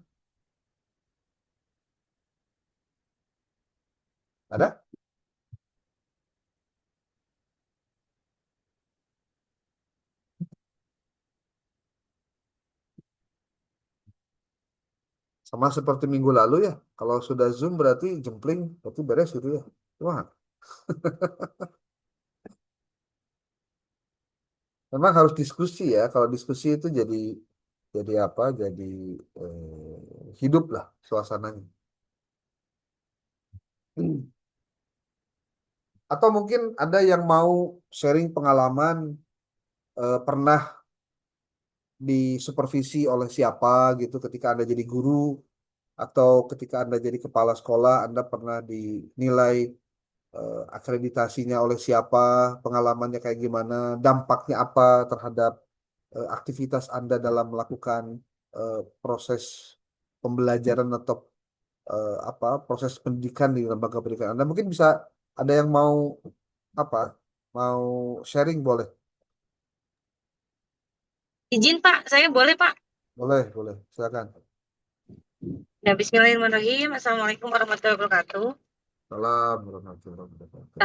Ada? Sama seperti minggu lalu ya. Kalau sudah Zoom berarti jempling, berarti beres gitu ya. Wah, memang harus diskusi ya. Kalau diskusi itu jadi apa? Jadi hidup lah suasananya. Hmm. Atau mungkin ada yang mau sharing pengalaman pernah disupervisi oleh siapa gitu ketika Anda jadi guru atau ketika Anda jadi kepala sekolah, Anda pernah dinilai akreditasinya oleh siapa, pengalamannya kayak gimana, dampaknya apa terhadap aktivitas Anda dalam melakukan proses pembelajaran atau apa proses pendidikan di lembaga pendidikan Anda. Mungkin bisa ada yang mau apa, mau sharing boleh, Izin Pak, saya boleh Pak? boleh, boleh, silakan. Ya, Bismillahirrahmanirrahim. Assalamualaikum warahmatullahi wabarakatuh. Salam warahmatullahi wabarakatuh.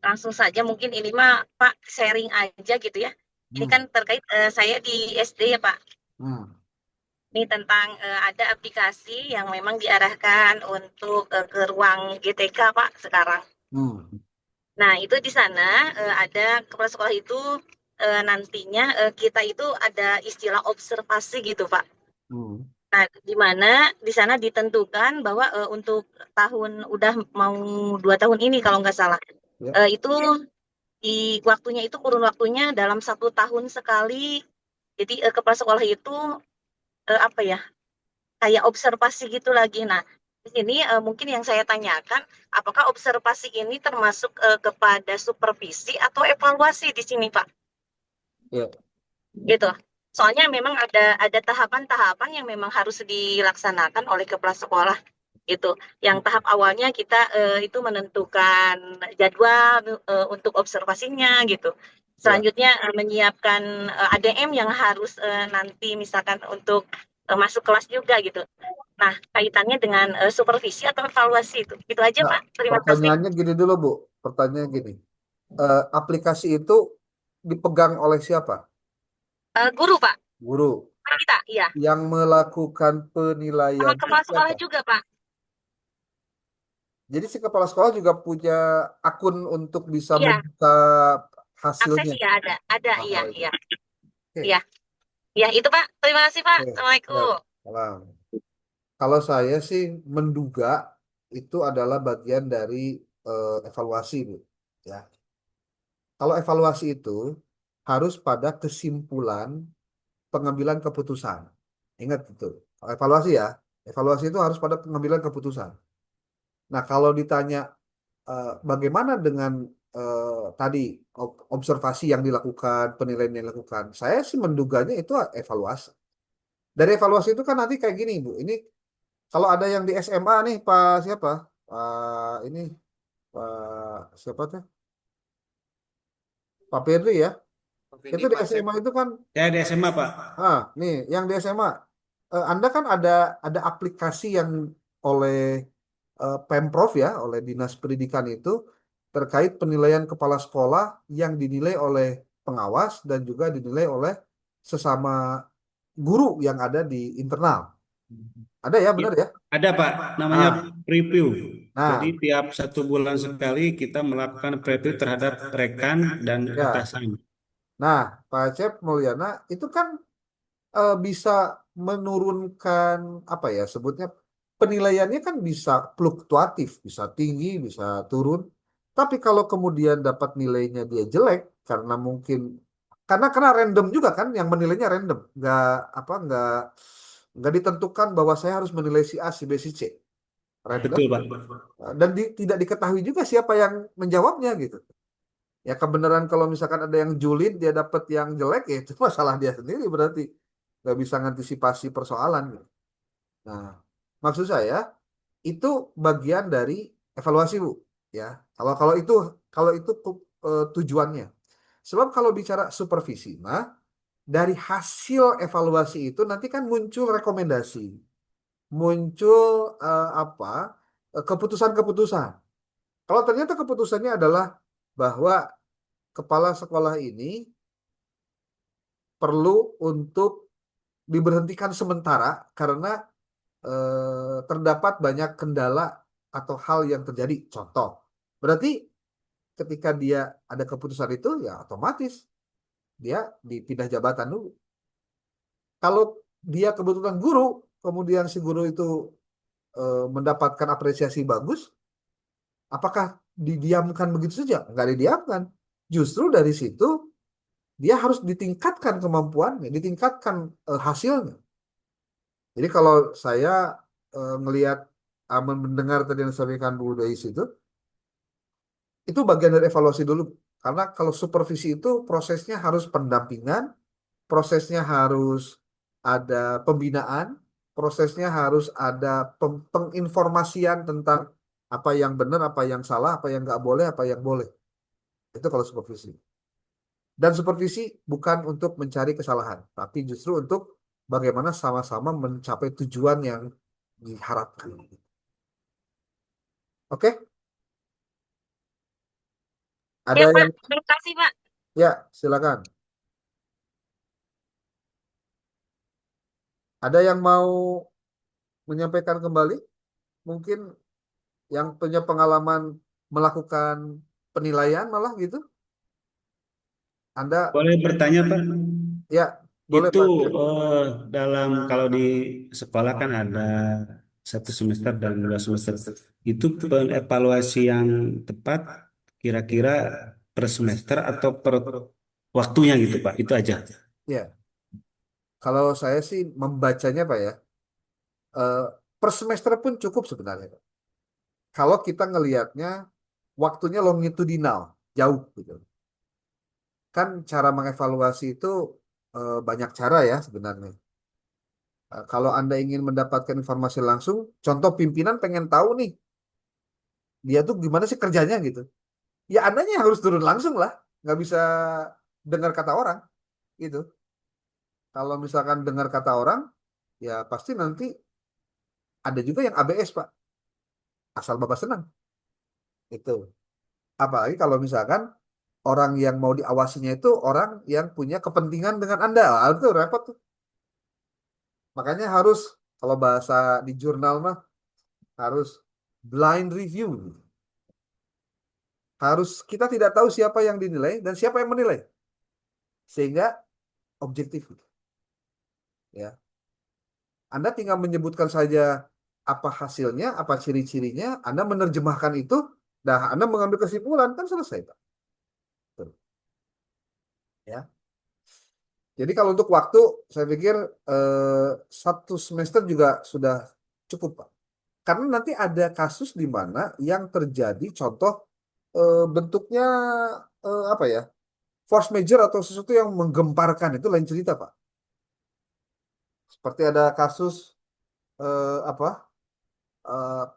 Langsung saja mungkin ini mah Pak sharing aja gitu ya. Ini Hmm, kan terkait saya di SD ya Pak. hmm, Ini tentang ada aplikasi yang memang diarahkan untuk ke ruang GTK Pak sekarang. hmm, Nah itu di sana ada kepala sekolah itu nantinya kita itu ada istilah observasi gitu Pak. hmm, Nah, di mana di sana ditentukan bahwa untuk tahun udah mau 2 tahun ini kalau nggak salah, ya, itu di waktunya itu kurun waktunya dalam 1 tahun sekali. Jadi kepala sekolah itu apa ya, kayak observasi gitu lagi. Nah, di sini mungkin yang saya tanyakan, apakah observasi ini termasuk kepada supervisi atau evaluasi di sini, Pak? ya, Gitu. Soalnya memang ada tahapan-tahapan yang memang harus dilaksanakan oleh kepala sekolah gitu. Yang tahap awalnya kita itu menentukan jadwal untuk observasinya gitu. ya. Selanjutnya menyiapkan ADM yang harus nanti misalkan untuk masuk kelas juga gitu. Nah, kaitannya dengan supervisi atau evaluasi itu. Itu aja, Nah, Pak. Terima kasih. pertanyaannya gini dulu, Bu. Pertanyaannya gini. Aplikasi itu dipegang oleh siapa? Guru, Pak. Guru. Kita, iya. Yang melakukan Sama penilaiannya kepala sekolah siapa? juga, Pak. Jadi si kepala sekolah juga punya akun untuk bisa Iya, membuka akses hasilnya. ya ada. Ada, iya, Oh, itu. iya. Oke, Iya, iya itu, Pak. Terima kasih, Pak. oke. Ya, Assalamualaikum. salam. Kalau saya sih menduga itu adalah bagian dari evaluasi, Bu. Ya. Kalau evaluasi itu harus pada kesimpulan pengambilan keputusan. Ingat itu. Kalau evaluasi ya, evaluasi itu harus pada pengambilan keputusan. Nah, kalau ditanya bagaimana dengan tadi observasi yang dilakukan, penilaian yang dilakukan, saya sih menduganya itu evaluasi. Dari evaluasi itu kan nanti kayak gini, Bu. Ini kalau ada yang di SMA nih, Pak siapa? Ini Pak siapa tuh? Pak Pedri ya. Ini Itu di Pak Cep. SMA itu kan, Saya di SMA Pak. nih yang di SMA, Anda kan ada aplikasi yang oleh Pemprov ya, oleh Dinas Pendidikan itu terkait penilaian kepala sekolah yang dinilai oleh pengawas dan juga dinilai oleh sesama guru yang ada di internal. Ada ya, Ya, benar ya? ada Pak, namanya Ah, preview. Jadi nah, tiap 1 bulan sekali kita melakukan preview terhadap rekan dan ya. atasan. Nah, Pak Cep Mulyana itu kan bisa menurunkan apa ya sebutnya penilaiannya kan bisa fluktuatif, bisa tinggi, bisa turun. Tapi kalau kemudian dapat nilainya dia jelek karena mungkin karena random juga kan yang menilainya random, nggak ditentukan bahwa saya harus menilai si A, si B, si C, random Betul Pak. dan tidak diketahui juga siapa yang menjawabnya gitu. Ya kebenaran kalau misalkan ada yang julid dia dapat yang jelek ya itu masalah dia sendiri berarti nggak bisa ngantisipasi persoalan gitu. Nah, maksud saya itu bagian dari evaluasi Bu ya. Kalau kalau itu tujuannya. Sebab kalau bicara supervisi mah dari hasil evaluasi itu nanti kan muncul rekomendasi, muncul apa keputusan-keputusan. Kalau ternyata keputusannya adalah bahwa kepala sekolah ini perlu untuk diberhentikan sementara karena terdapat banyak kendala atau hal yang terjadi. Contoh, berarti ketika dia ada keputusan itu ya otomatis dia dipindah jabatan dulu. Kalau dia kebetulan guru, kemudian si guru itu mendapatkan apresiasi bagus, apakah didiamkan begitu saja? Nggak didiamkan. Justru dari situ dia harus ditingkatkan kemampuannya, ditingkatkan hasilnya. Jadi kalau saya ngelihat, mendengar tadi yang disampaikan Bu Dais itu bagian dari evaluasi dulu. Karena kalau supervisi itu prosesnya harus pendampingan, prosesnya harus ada pembinaan, prosesnya harus ada penginformasian tentang apa yang benar, apa yang salah, apa yang nggak boleh, apa yang boleh. Itu kalau supervisi. Dan supervisi bukan untuk mencari kesalahan, tapi justru untuk bagaimana sama-sama mencapai tujuan yang diharapkan. Oke, ada Ya, Pak. yang Terima kasih, Pak. ya silakan. Ada yang mau menyampaikan kembali? Mungkin yang punya pengalaman melakukan penilaian malah gitu. Anda Boleh bertanya, Pak? ya boleh Itu Pak. dalam kalau di sekolah kan ada 1 semester dan 2 semester. Itu evaluasi yang tepat kira-kira per semester atau per waktunya gitu, Pak. Itu aja. Ya, kalau saya sih membacanya Pak ya, eh, per semester pun cukup sebenarnya, Pak. Kalau kita ngelihatnya waktunya longitudinal, jauh gitu. Kan cara mengevaluasi itu banyak cara ya sebenarnya. Kalau Anda ingin mendapatkan informasi langsung, contoh pimpinan pengen tahu nih, dia tuh gimana sih kerjanya gitu. Ya Andanya yang harus turun langsung lah, nggak bisa dengar kata orang gitu. Kalau misalkan dengar kata orang, ya pasti nanti ada juga yang ABS Pak, asal Bapak senang. Itu. Apalagi kalau misalkan orang yang mau diawasinya itu orang yang punya kepentingan dengan Anda. Ah, itu repot tuh. Makanya harus, kalau bahasa di jurnal mah, harus blind review. Harus kita tidak tahu siapa yang dinilai dan siapa yang menilai. Sehingga objektif. Ya. Anda tinggal menyebutkan saja apa hasilnya, apa ciri-cirinya, Anda menerjemahkan itu, dah Anda mengambil kesimpulan, kan selesai, Pak. Tuh, ya. Jadi kalau untuk waktu, saya pikir 1 semester juga sudah cukup, Pak. Karena nanti ada kasus di mana yang terjadi, contoh bentuknya apa ya, force major atau sesuatu yang menggemparkan, itu lain cerita, Pak. Seperti ada kasus apa,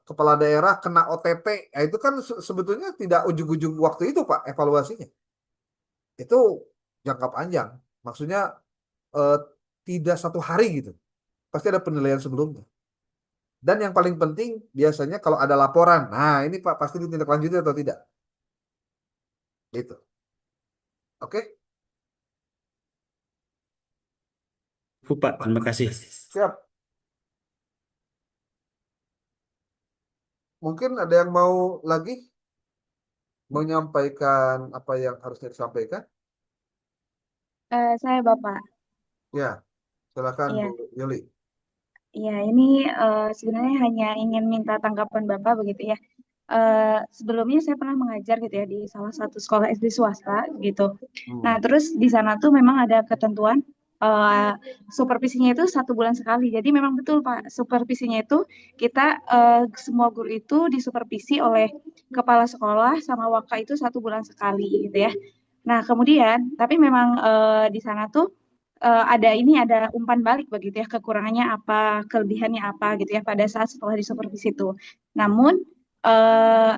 kepala daerah kena OTT, ya itu kan sebetulnya tidak ujung-ujung waktu itu, Pak, evaluasinya. Itu jangka panjang. Maksudnya eh, tidak 1 hari gitu. Pasti ada penilaian sebelumnya. Dan yang paling penting biasanya kalau ada laporan, nah ini Pak pasti ditindaklanjuti atau tidak. Gitu. Oke? Bu, Pak, terima kasih. Siap. Mungkin ada yang mau lagi menyampaikan apa yang harusnya disampaikan? Saya Bapak. Ya, silakan Bu Iya, Yuli. iya ini sebenarnya hanya ingin minta tanggapan Bapak begitu ya. Sebelumnya saya pernah mengajar gitu ya di salah satu sekolah SD swasta gitu. Nah, Hmm. terus di sana tuh memang ada ketentuan eh, supervisinya itu 1 bulan sekali. Jadi memang betul Pak, supervisinya itu kita semua guru itu disupervisi oleh kepala sekolah sama waka itu 1 bulan sekali gitu ya. Nah, kemudian tapi memang di sana tuh ada umpan balik begitu ya, kekurangannya apa, kelebihannya apa gitu ya pada saat setelah disupervisi itu. Namun eh,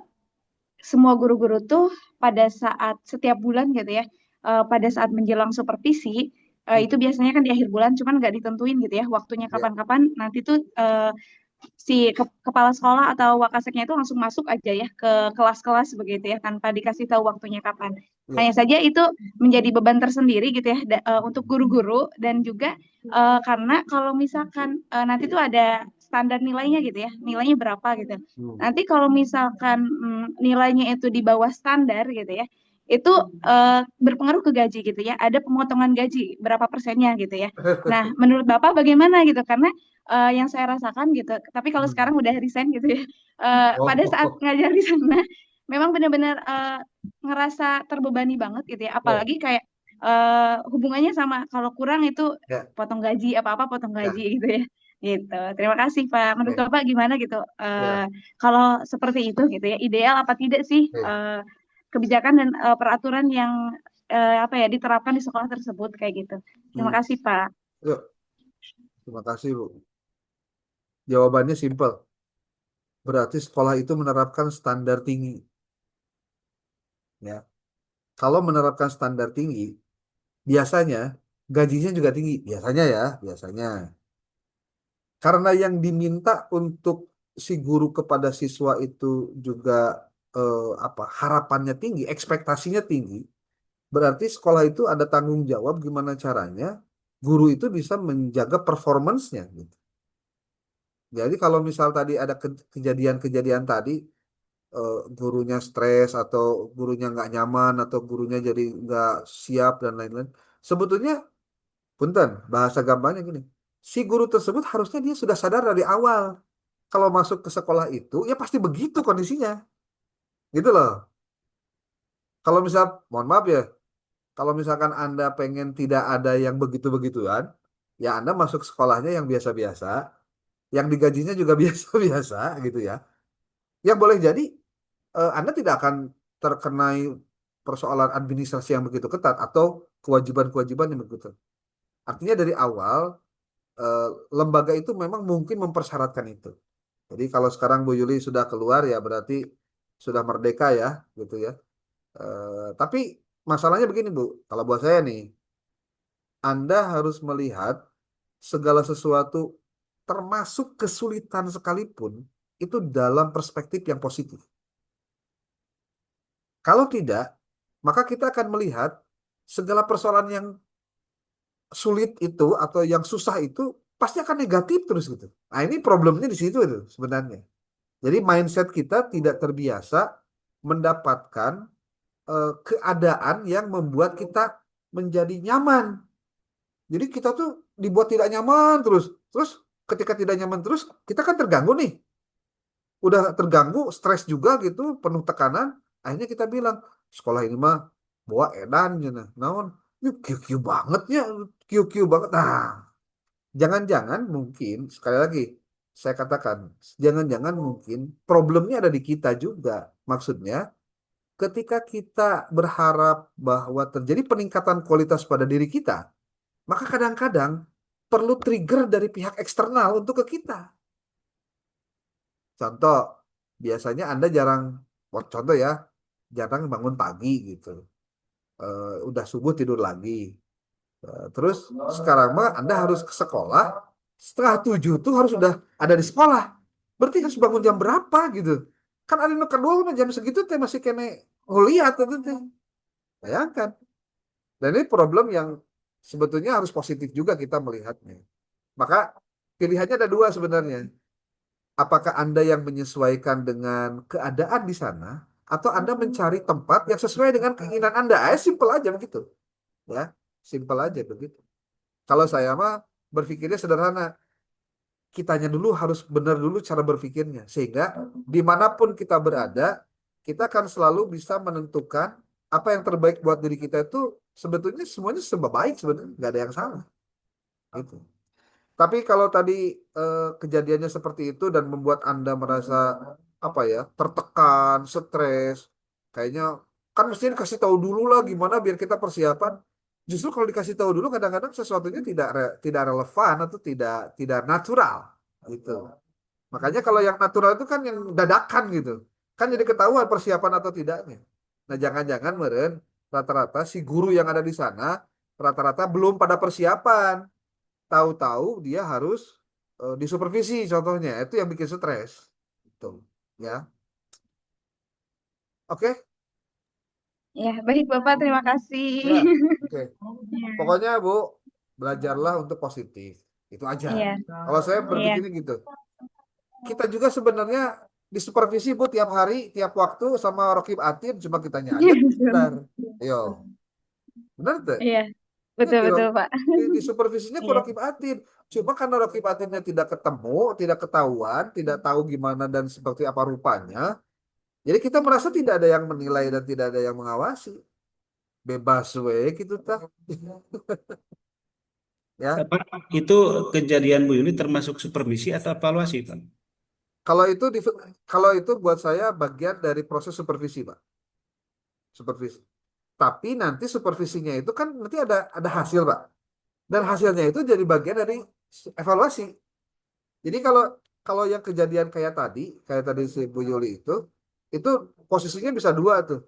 semua guru-guru tuh pada saat setiap bulan gitu ya, pada saat menjelang supervisi Hmm. itu biasanya kan di akhir bulan, cuman nggak ditentuin gitu ya waktunya Ya. kapan-kapan. Nanti tuh si kepala sekolah atau wakaseknya itu langsung masuk aja ya ke kelas-kelas begitu ya tanpa dikasih tahu waktunya kapan. Ya. Hanya saja itu menjadi beban tersendiri gitu ya untuk guru-guru dan juga karena kalau misalkan nanti tuh ada standar nilainya gitu ya, nilainya berapa gitu. Hmm. Nanti kalau misalkan nilainya itu di bawah standar gitu ya, itu berpengaruh ke gaji gitu ya. Ada pemotongan gaji berapa persennya gitu ya. Nah, menurut Bapak bagaimana gitu? Karena yang saya rasakan gitu. Tapi kalau Hmm. sekarang udah resign gitu ya. Pada saat Oh, ngajar di sana, memang benar-benar ngerasa terbebani banget gitu ya. ya, Apalagi kayak hubungannya sama kalau kurang itu ya, potong gaji, apa-apa potong ya, gaji gitu ya. Gitu. Terima kasih Pak. Menurut oke, Bapak gimana gitu? ya, Kalau seperti itu gitu ya, ideal apa tidak sih oke. kebijakan dan peraturan yang apa ya diterapkan di sekolah tersebut kayak gitu. Terima Hmm. kasih Pak. Yuk, terima kasih Bu. Jawabannya simpel. Berarti sekolah itu menerapkan standar tinggi. Ya, kalau menerapkan standar tinggi, biasanya gajinya juga tinggi. Biasanya ya, biasanya. Karena yang diminta untuk si guru kepada siswa itu juga apa harapannya tinggi, ekspektasinya tinggi. Berarti sekolah itu ada tanggung jawab gimana caranya guru itu bisa menjaga performance-nya gitu. Jadi kalau misal tadi ada kejadian-kejadian tadi gurunya stres atau gurunya nggak nyaman atau gurunya jadi nggak siap dan lain-lain. Sebetulnya, punten, bahasa gampangnya gini, si guru tersebut harusnya dia sudah sadar dari awal kalau masuk ke sekolah itu ya pasti begitu kondisinya, gitu loh. Kalau misal, mohon maaf ya, kalau misalkan Anda pengen tidak ada yang begitu-begituan, ya Anda masuk sekolahnya yang biasa-biasa, yang digajinya juga biasa-biasa gitu ya. Yang boleh jadi Anda tidak akan terkenai persoalan administrasi yang begitu ketat atau kewajiban-kewajiban yang begitu. Artinya dari awal eh, lembaga itu memang mungkin mempersyaratkan itu. Jadi kalau sekarang Bu Yuli sudah keluar ya berarti sudah merdeka ya gitu ya. Tapi masalahnya begini Bu, kalau buat saya nih, Anda harus melihat segala sesuatu termasuk kesulitan sekalipun itu dalam perspektif yang positif. Kalau tidak, maka kita akan melihat segala persoalan yang sulit itu atau yang susah itu pasti akan negatif terus gitu. Nah, ini problemnya di situ itu sebenarnya. Jadi mindset kita tidak terbiasa mendapatkan keadaan yang membuat kita menjadi nyaman. Jadi kita tuh dibuat tidak nyaman terus. Terus ketika tidak nyaman terus, kita kan terganggu nih. Udah terganggu, stres juga gitu, penuh tekanan. Akhirnya kita bilang, sekolah ini mah bawa edan gitu. Naon, ini QQ banget ya, QQ banget. Nah, jangan-jangan mungkin, sekali lagi, saya katakan, jangan-jangan mungkin problemnya ada di kita juga. Maksudnya, ketika kita berharap bahwa terjadi peningkatan kualitas pada diri kita, maka kadang-kadang perlu trigger dari pihak eksternal untuk ke kita. Contoh, biasanya Anda jarang, contoh ya, jarang bangun pagi gitu. Udah subuh tidur lagi. Terus sekarang mah Anda harus ke sekolah, setengah 7 tuh harus udah ada di sekolah. Berarti harus bangun jam berapa gitu. Kan ada nu kedua mah jam segitu teh masih kene nguliat tuh teh. Bayangkan. Dan ini problem yang sebetulnya harus positif juga kita melihatnya. Maka pilihannya ada dua sebenarnya. Apakah Anda yang menyesuaikan dengan keadaan di sana atau Anda mencari tempat yang sesuai dengan keinginan Anda? Simpel aja begitu, ya. Simpel aja begitu. Kalau saya mah berpikirnya sederhana. Kitanya dulu harus benar dulu cara berpikirnya sehingga dimanapun kita berada, kita akan selalu bisa menentukan apa yang terbaik buat diri kita itu sebetulnya semuanya serba baik sebenarnya, nggak ada yang salah. Gitu. Tapi kalau tadi kejadiannya seperti itu dan membuat Anda merasa apa ya, tertekan, stres, kayaknya kan mesti dikasih tahu dulu lah gimana biar kita persiapan. Justru kalau dikasih tahu dulu kadang-kadang sesuatunya tidak relevan atau tidak natural gitu. Makanya kalau yang natural itu kan yang dadakan gitu. Kan jadi ketahuan persiapan atau tidaknya. Nah, jangan-jangan meren rata-rata si guru yang ada di sana rata-rata belum pada persiapan. Tahu-tahu dia harus disupervisi contohnya. Itu yang bikin stres. Gitu. Ya. Oke? Ya, baik Bapak, terima kasih. Ya. Oke. Ya, Pokoknya Bu, belajarlah untuk positif. Itu aja. iya, Kalau saya iya. berpikirnya gitu. Kita juga sebenarnya disupervisi Bu tiap hari, tiap waktu sama Rokib Atin, cuma kitanya aja benar. Yo, benar tuh? Iya, Itu betul-betul Pak. di supervisinya ke Iya, Rokib Atin. Cuma karena Rakib Atidnya tidak ketemu, tidak ketahuan, tidak tahu gimana dan seperti apa rupanya, jadi kita merasa tidak ada yang menilai dan tidak ada yang mengawasi. Bebas we gitu tah. Ya. Pak, itu kejadian Bu Yuli termasuk supervisi atau evaluasi, Pak? Kalau itu kalau itu buat saya bagian dari proses supervisi, Pak. Supervisi. Tapi nanti supervisinya itu kan nanti ada hasil, Pak. Dan hasilnya itu jadi bagian dari evaluasi. Jadi kalau kalau yang kejadian kayak tadi si Bu Yuli itu posisinya bisa dua tuh.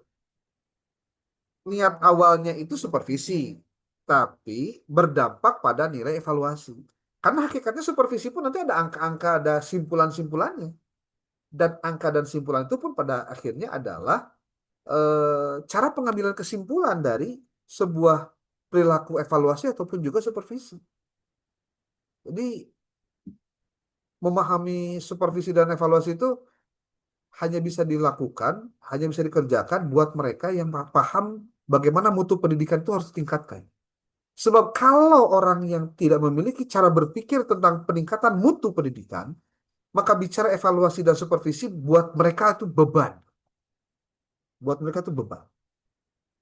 Niat awalnya itu supervisi, tapi berdampak pada nilai evaluasi. Karena hakikatnya supervisi pun nanti ada angka-angka, ada simpulan-simpulannya. Dan angka dan simpulan itu pun pada akhirnya adalah cara pengambilan kesimpulan dari sebuah perilaku evaluasi ataupun juga supervisi. Jadi memahami supervisi dan evaluasi itu hanya bisa dilakukan, hanya bisa dikerjakan buat mereka yang paham bagaimana mutu pendidikan itu harus ditingkatkan. Sebab kalau orang yang tidak memiliki cara berpikir tentang peningkatan mutu pendidikan, maka bicara evaluasi dan supervisi buat mereka itu beban. Buat mereka itu beban.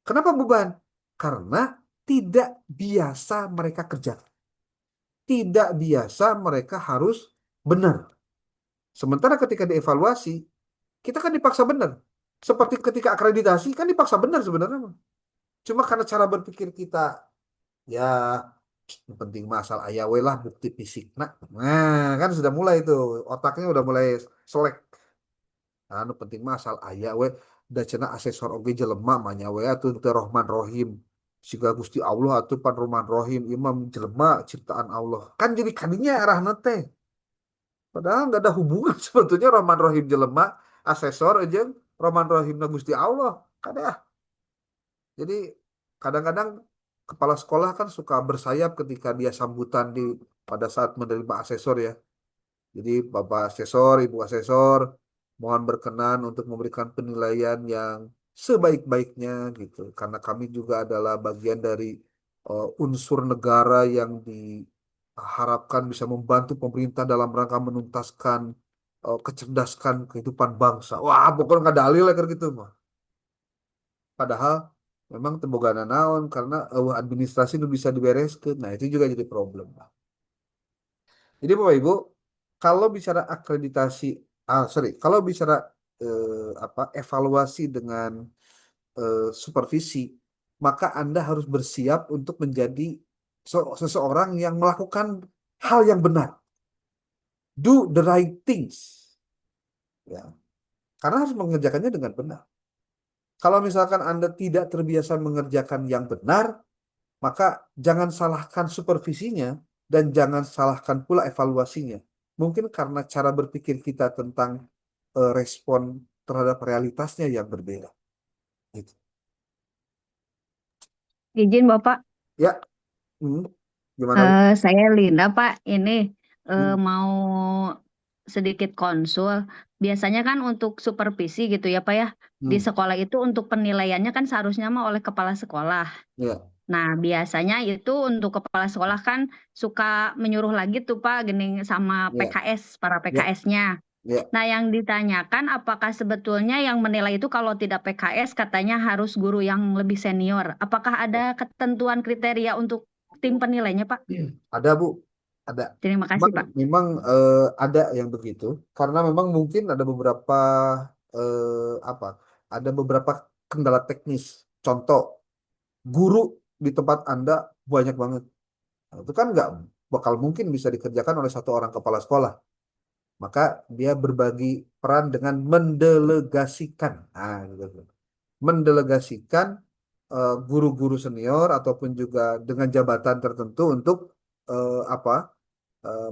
Kenapa beban? Karena tidak biasa mereka kerja. Tidak biasa mereka harus benar. Sementara ketika dievaluasi, kita kan dipaksa benar. Seperti ketika akreditasi kan dipaksa benar sebenarnya. Cuma karena cara berpikir kita, ya yang penting masal aya we lah bukti fisik. Nah, kan sudah mulai itu. Otaknya udah mulai selek. Anu penting masal aya we da cenah asesor oge jelema manya we atuh teu Rahman Rohim. Siga Gusti Allah atuh pan Rahman Rohim imam jelema ciptaan Allah. Kan jadi kadinya arahna teh. Padahal nggak ada hubungan sebetulnya Rahman Rohim jelema asesor aja Rahman Rohimna Gusti Allah. Kada. Jadi kadang-kadang kepala sekolah kan suka bersayap ketika dia sambutan pada saat menerima asesor ya. Jadi Bapak Asesor, Ibu Asesor, mohon berkenan untuk memberikan penilaian yang sebaik-baiknya gitu. Karena kami juga adalah bagian dari unsur negara yang diharapkan bisa membantu pemerintah dalam rangka menuntaskan kecerdaskan kehidupan bangsa. Wah, pokoknya nggak dalil lah kayak gitu mah. Padahal memang tembogana naon karena administrasi itu bisa dibereskan. Nah, itu juga jadi problem. Jadi Bapak Ibu, kalau bicara akreditasi, kalau bicara evaluasi dengan supervisi, maka Anda harus bersiap untuk menjadi seseorang yang melakukan hal yang benar, do the right things, ya, karena harus mengerjakannya dengan benar. Kalau misalkan Anda tidak terbiasa mengerjakan yang benar, maka jangan salahkan supervisinya dan jangan salahkan pula evaluasinya. Mungkin karena cara berpikir kita tentang respon terhadap realitasnya yang berbeda. Gitu. Izin Bapak, Ya, gimana Bu? saya Linda Pak. Ini Hmm, mau sedikit konsul. Biasanya kan untuk supervisi gitu ya Pak ya. Di hmm, sekolah itu untuk penilaiannya kan seharusnya mah oleh kepala sekolah. ya, Nah, biasanya itu untuk kepala sekolah kan suka menyuruh lagi tuh Pak, gini sama ya, PKS, para ya, PKS-nya. ya. Nah, yang ditanyakan apakah sebetulnya yang menilai itu kalau tidak PKS katanya harus guru yang lebih senior. Apakah ada ketentuan kriteria untuk tim penilainya, Pak? Ada Bu, ada. Terima kasih, Memang, Pak. memang ada yang begitu, karena memang mungkin ada beberapa apa? Ada beberapa kendala teknis. Contoh, guru di tempat Anda banyak banget. Nah, itu kan nggak bakal mungkin bisa dikerjakan oleh satu orang kepala sekolah. Maka dia berbagi peran dengan mendelegasikan. Nah, gitu. Mendelegasikan guru-guru senior ataupun juga dengan jabatan tertentu untuk apa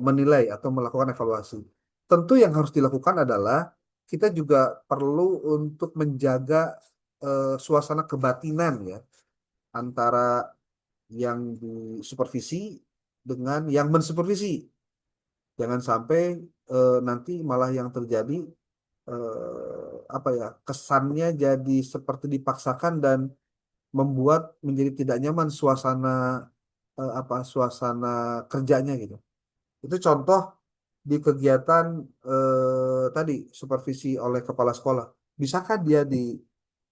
menilai atau melakukan evaluasi. Tentu yang harus dilakukan adalah kita juga perlu untuk menjaga suasana kebatinan ya antara yang disupervisi dengan yang mensupervisi. Jangan sampai nanti malah yang terjadi apa ya kesannya jadi seperti dipaksakan dan membuat menjadi tidak nyaman suasana suasana kerjanya gitu. Itu contoh di kegiatan tadi supervisi oleh kepala sekolah. Bisakah dia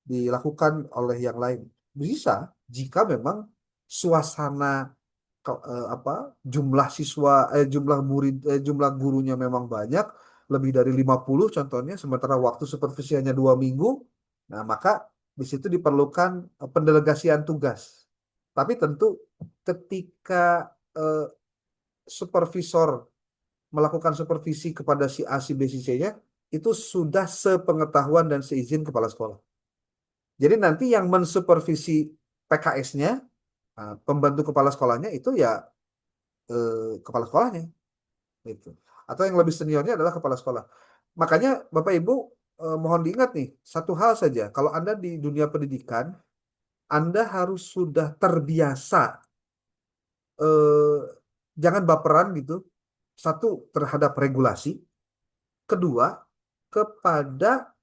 dilakukan oleh yang lain? Bisa jika memang suasana apa jumlah murid jumlah gurunya memang banyak, lebih dari 50 contohnya, sementara waktu supervisi hanya 2 minggu. Nah, maka di situ diperlukan pendelegasian tugas. Tapi tentu ketika eh, supervisor melakukan supervisi kepada si A, si B, si C-nya, itu sudah sepengetahuan dan seizin kepala sekolah. Jadi nanti yang mensupervisi PKS-nya, pembantu kepala sekolahnya itu ya kepala sekolahnya gitu. Atau yang lebih seniornya adalah kepala sekolah. Makanya Bapak Ibu mohon diingat nih, satu hal saja, kalau Anda di dunia pendidikan, Anda harus sudah terbiasa eh, jangan baperan gitu. Satu, terhadap regulasi. Kedua, kepada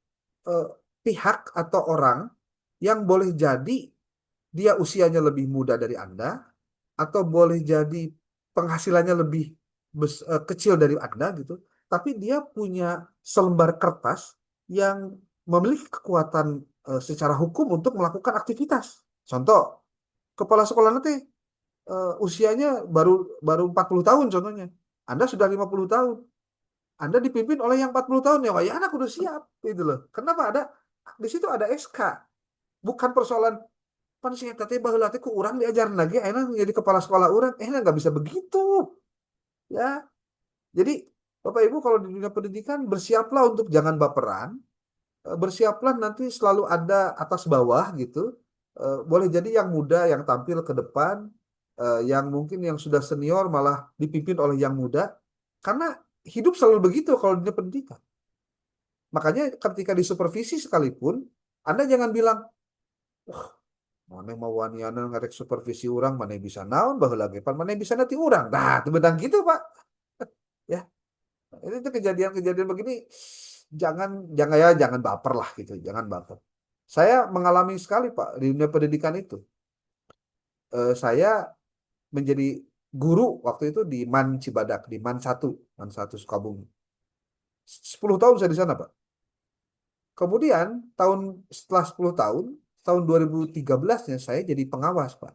eh, pihak atau orang yang boleh jadi dia usianya lebih muda dari Anda, atau boleh jadi penghasilannya lebih kecil dari Anda gitu, tapi dia punya selembar kertas yang memiliki kekuatan secara hukum untuk melakukan aktivitas. Contoh, kepala sekolah nanti usianya baru baru 40 tahun contohnya. Anda sudah 50 tahun. Anda dipimpin oleh yang 40 tahun ya, wah ya anak udah siap gitu loh. Kenapa ada di situ ada SK. Bukan persoalan pan sih tadi baheula teh ku urang diajarin lagi enak jadi kepala sekolah urang nggak bisa begitu ya. Jadi Bapak Ibu kalau di dunia pendidikan bersiaplah untuk jangan baperan. Bersiaplah nanti selalu ada atas bawah gitu. Boleh jadi yang muda yang tampil ke depan, yang mungkin yang sudah senior malah dipimpin oleh yang muda, karena hidup selalu begitu kalau di dunia pendidikan. Makanya ketika disupervisi sekalipun, Anda jangan bilang, mana mau waniana ngarek supervisi orang, mana bisa naon baheula ge pan mana bisa nanti orang. Nah, itu bedang gitu, Pak. Ya, itu kejadian-kejadian begini jangan jangan ya jangan baper lah gitu, jangan baper. Saya mengalami sekali, Pak, di dunia pendidikan itu. Saya menjadi guru waktu itu di MAN Cibadak, di MAN 1 Sukabumi. 10 tahun saya di sana, Pak. Kemudian setelah 10 tahun, tahun 2013-nya saya jadi pengawas, Pak.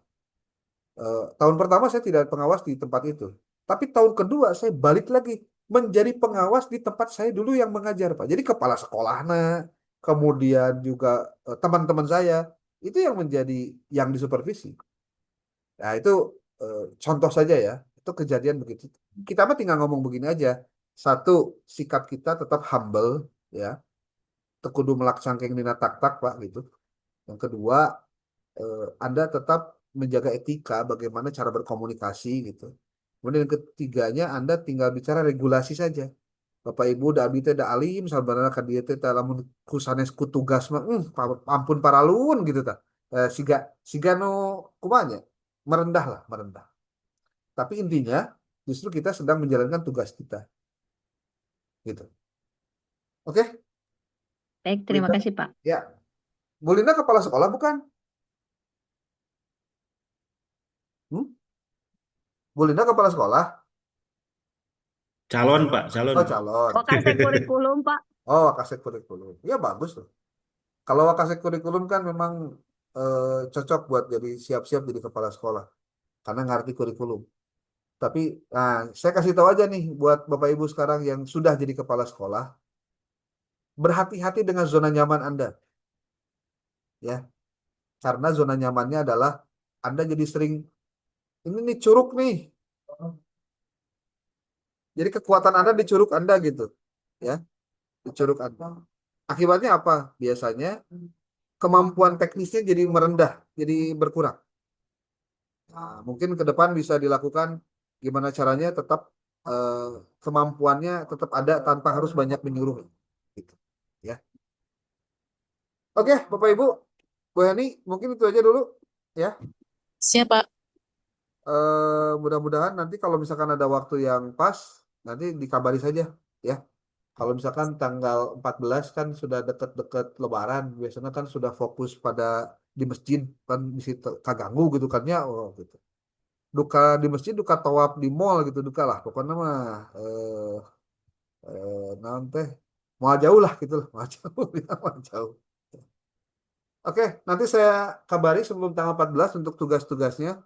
Tahun pertama saya tidak pengawas di tempat itu. Tapi tahun kedua saya balik lagi menjadi pengawas di tempat saya dulu yang mengajar, Pak. Jadi kepala sekolahnya, kemudian juga teman-teman saya, itu yang menjadi yang disupervisi. Nah, itu contoh saja ya. Itu kejadian begitu. Kita mah tinggal ngomong begini aja. Satu, sikap kita tetap humble, ya. Tekudu melaksanakan dina tak-tak, Pak, gitu. Yang kedua, Anda tetap menjaga etika, bagaimana cara berkomunikasi gitu. Kemudian yang ketiganya, Anda tinggal bicara regulasi saja. Bapak Ibu da abdi teh da alim sabarana ka dieu teh teh lamun ku sanes ku tugas mah ampun paralun gitu tah. Siga siga nu kumaha nya? Merendah lah, merendah. Tapi intinya justru kita sedang menjalankan tugas kita gitu. Oke? Baik, Bu terima Linda? kasih Pak. Ya. Bu Linda kepala sekolah bukan? Hmm? Bu Linda kepala sekolah? Calon, Pak, calon. Oh, calon. Wakasek kurikulum Pak. Oh, Wakasek kurikulum. Ya bagus tuh. Kalau Wakasek kurikulum kan memang cocok buat jadi siap-siap jadi kepala sekolah karena ngerti kurikulum. Tapi nah, saya kasih tahu aja nih buat Bapak Ibu sekarang yang sudah jadi kepala sekolah, berhati-hati dengan zona nyaman Anda, ya. Karena zona nyamannya adalah Anda jadi sering ini nih curug nih. Jadi kekuatan Anda di curug Anda gitu, ya, di curug Anda. Akibatnya apa? Biasanya kemampuan teknisnya jadi merendah, jadi berkurang. Nah, mungkin ke depan bisa dilakukan gimana caranya tetap eh, kemampuannya tetap ada tanpa harus banyak menyuruh, gitu, ya. Oke, Bapak Ibu, Bu Yani, mungkin itu aja dulu, ya. Siapa? Mudah-mudahan nanti kalau misalkan ada waktu yang pas, nanti dikabari saja, ya. Kalau misalkan tanggal 14 kan sudah deket-deket Lebaran, biasanya kan sudah fokus pada di masjid, kan di situ kaganggu gitu kan ya, oh gitu. duka di masjid, duka tawaf di mall gitu, duka lah. Pokoknya mah naon teh mau jauh lah gitu lah, mau jauh, ya, mau jauh. Oke, nanti saya kabari sebelum tanggal 14 untuk tugas-tugasnya.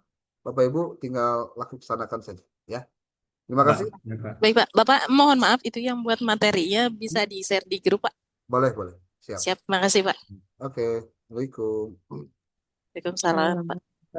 Bapak Ibu tinggal laksanakan saja ya. Terima Pak, kasih. ya, Pak. Baik, Pak. Bapak, mohon maaf itu yang buat materinya bisa di-share di grup, Pak. Boleh, boleh. Siap. Siap, makasih, Pak. Oke, Assalamualaikum. Waalaikumsalam, Pak.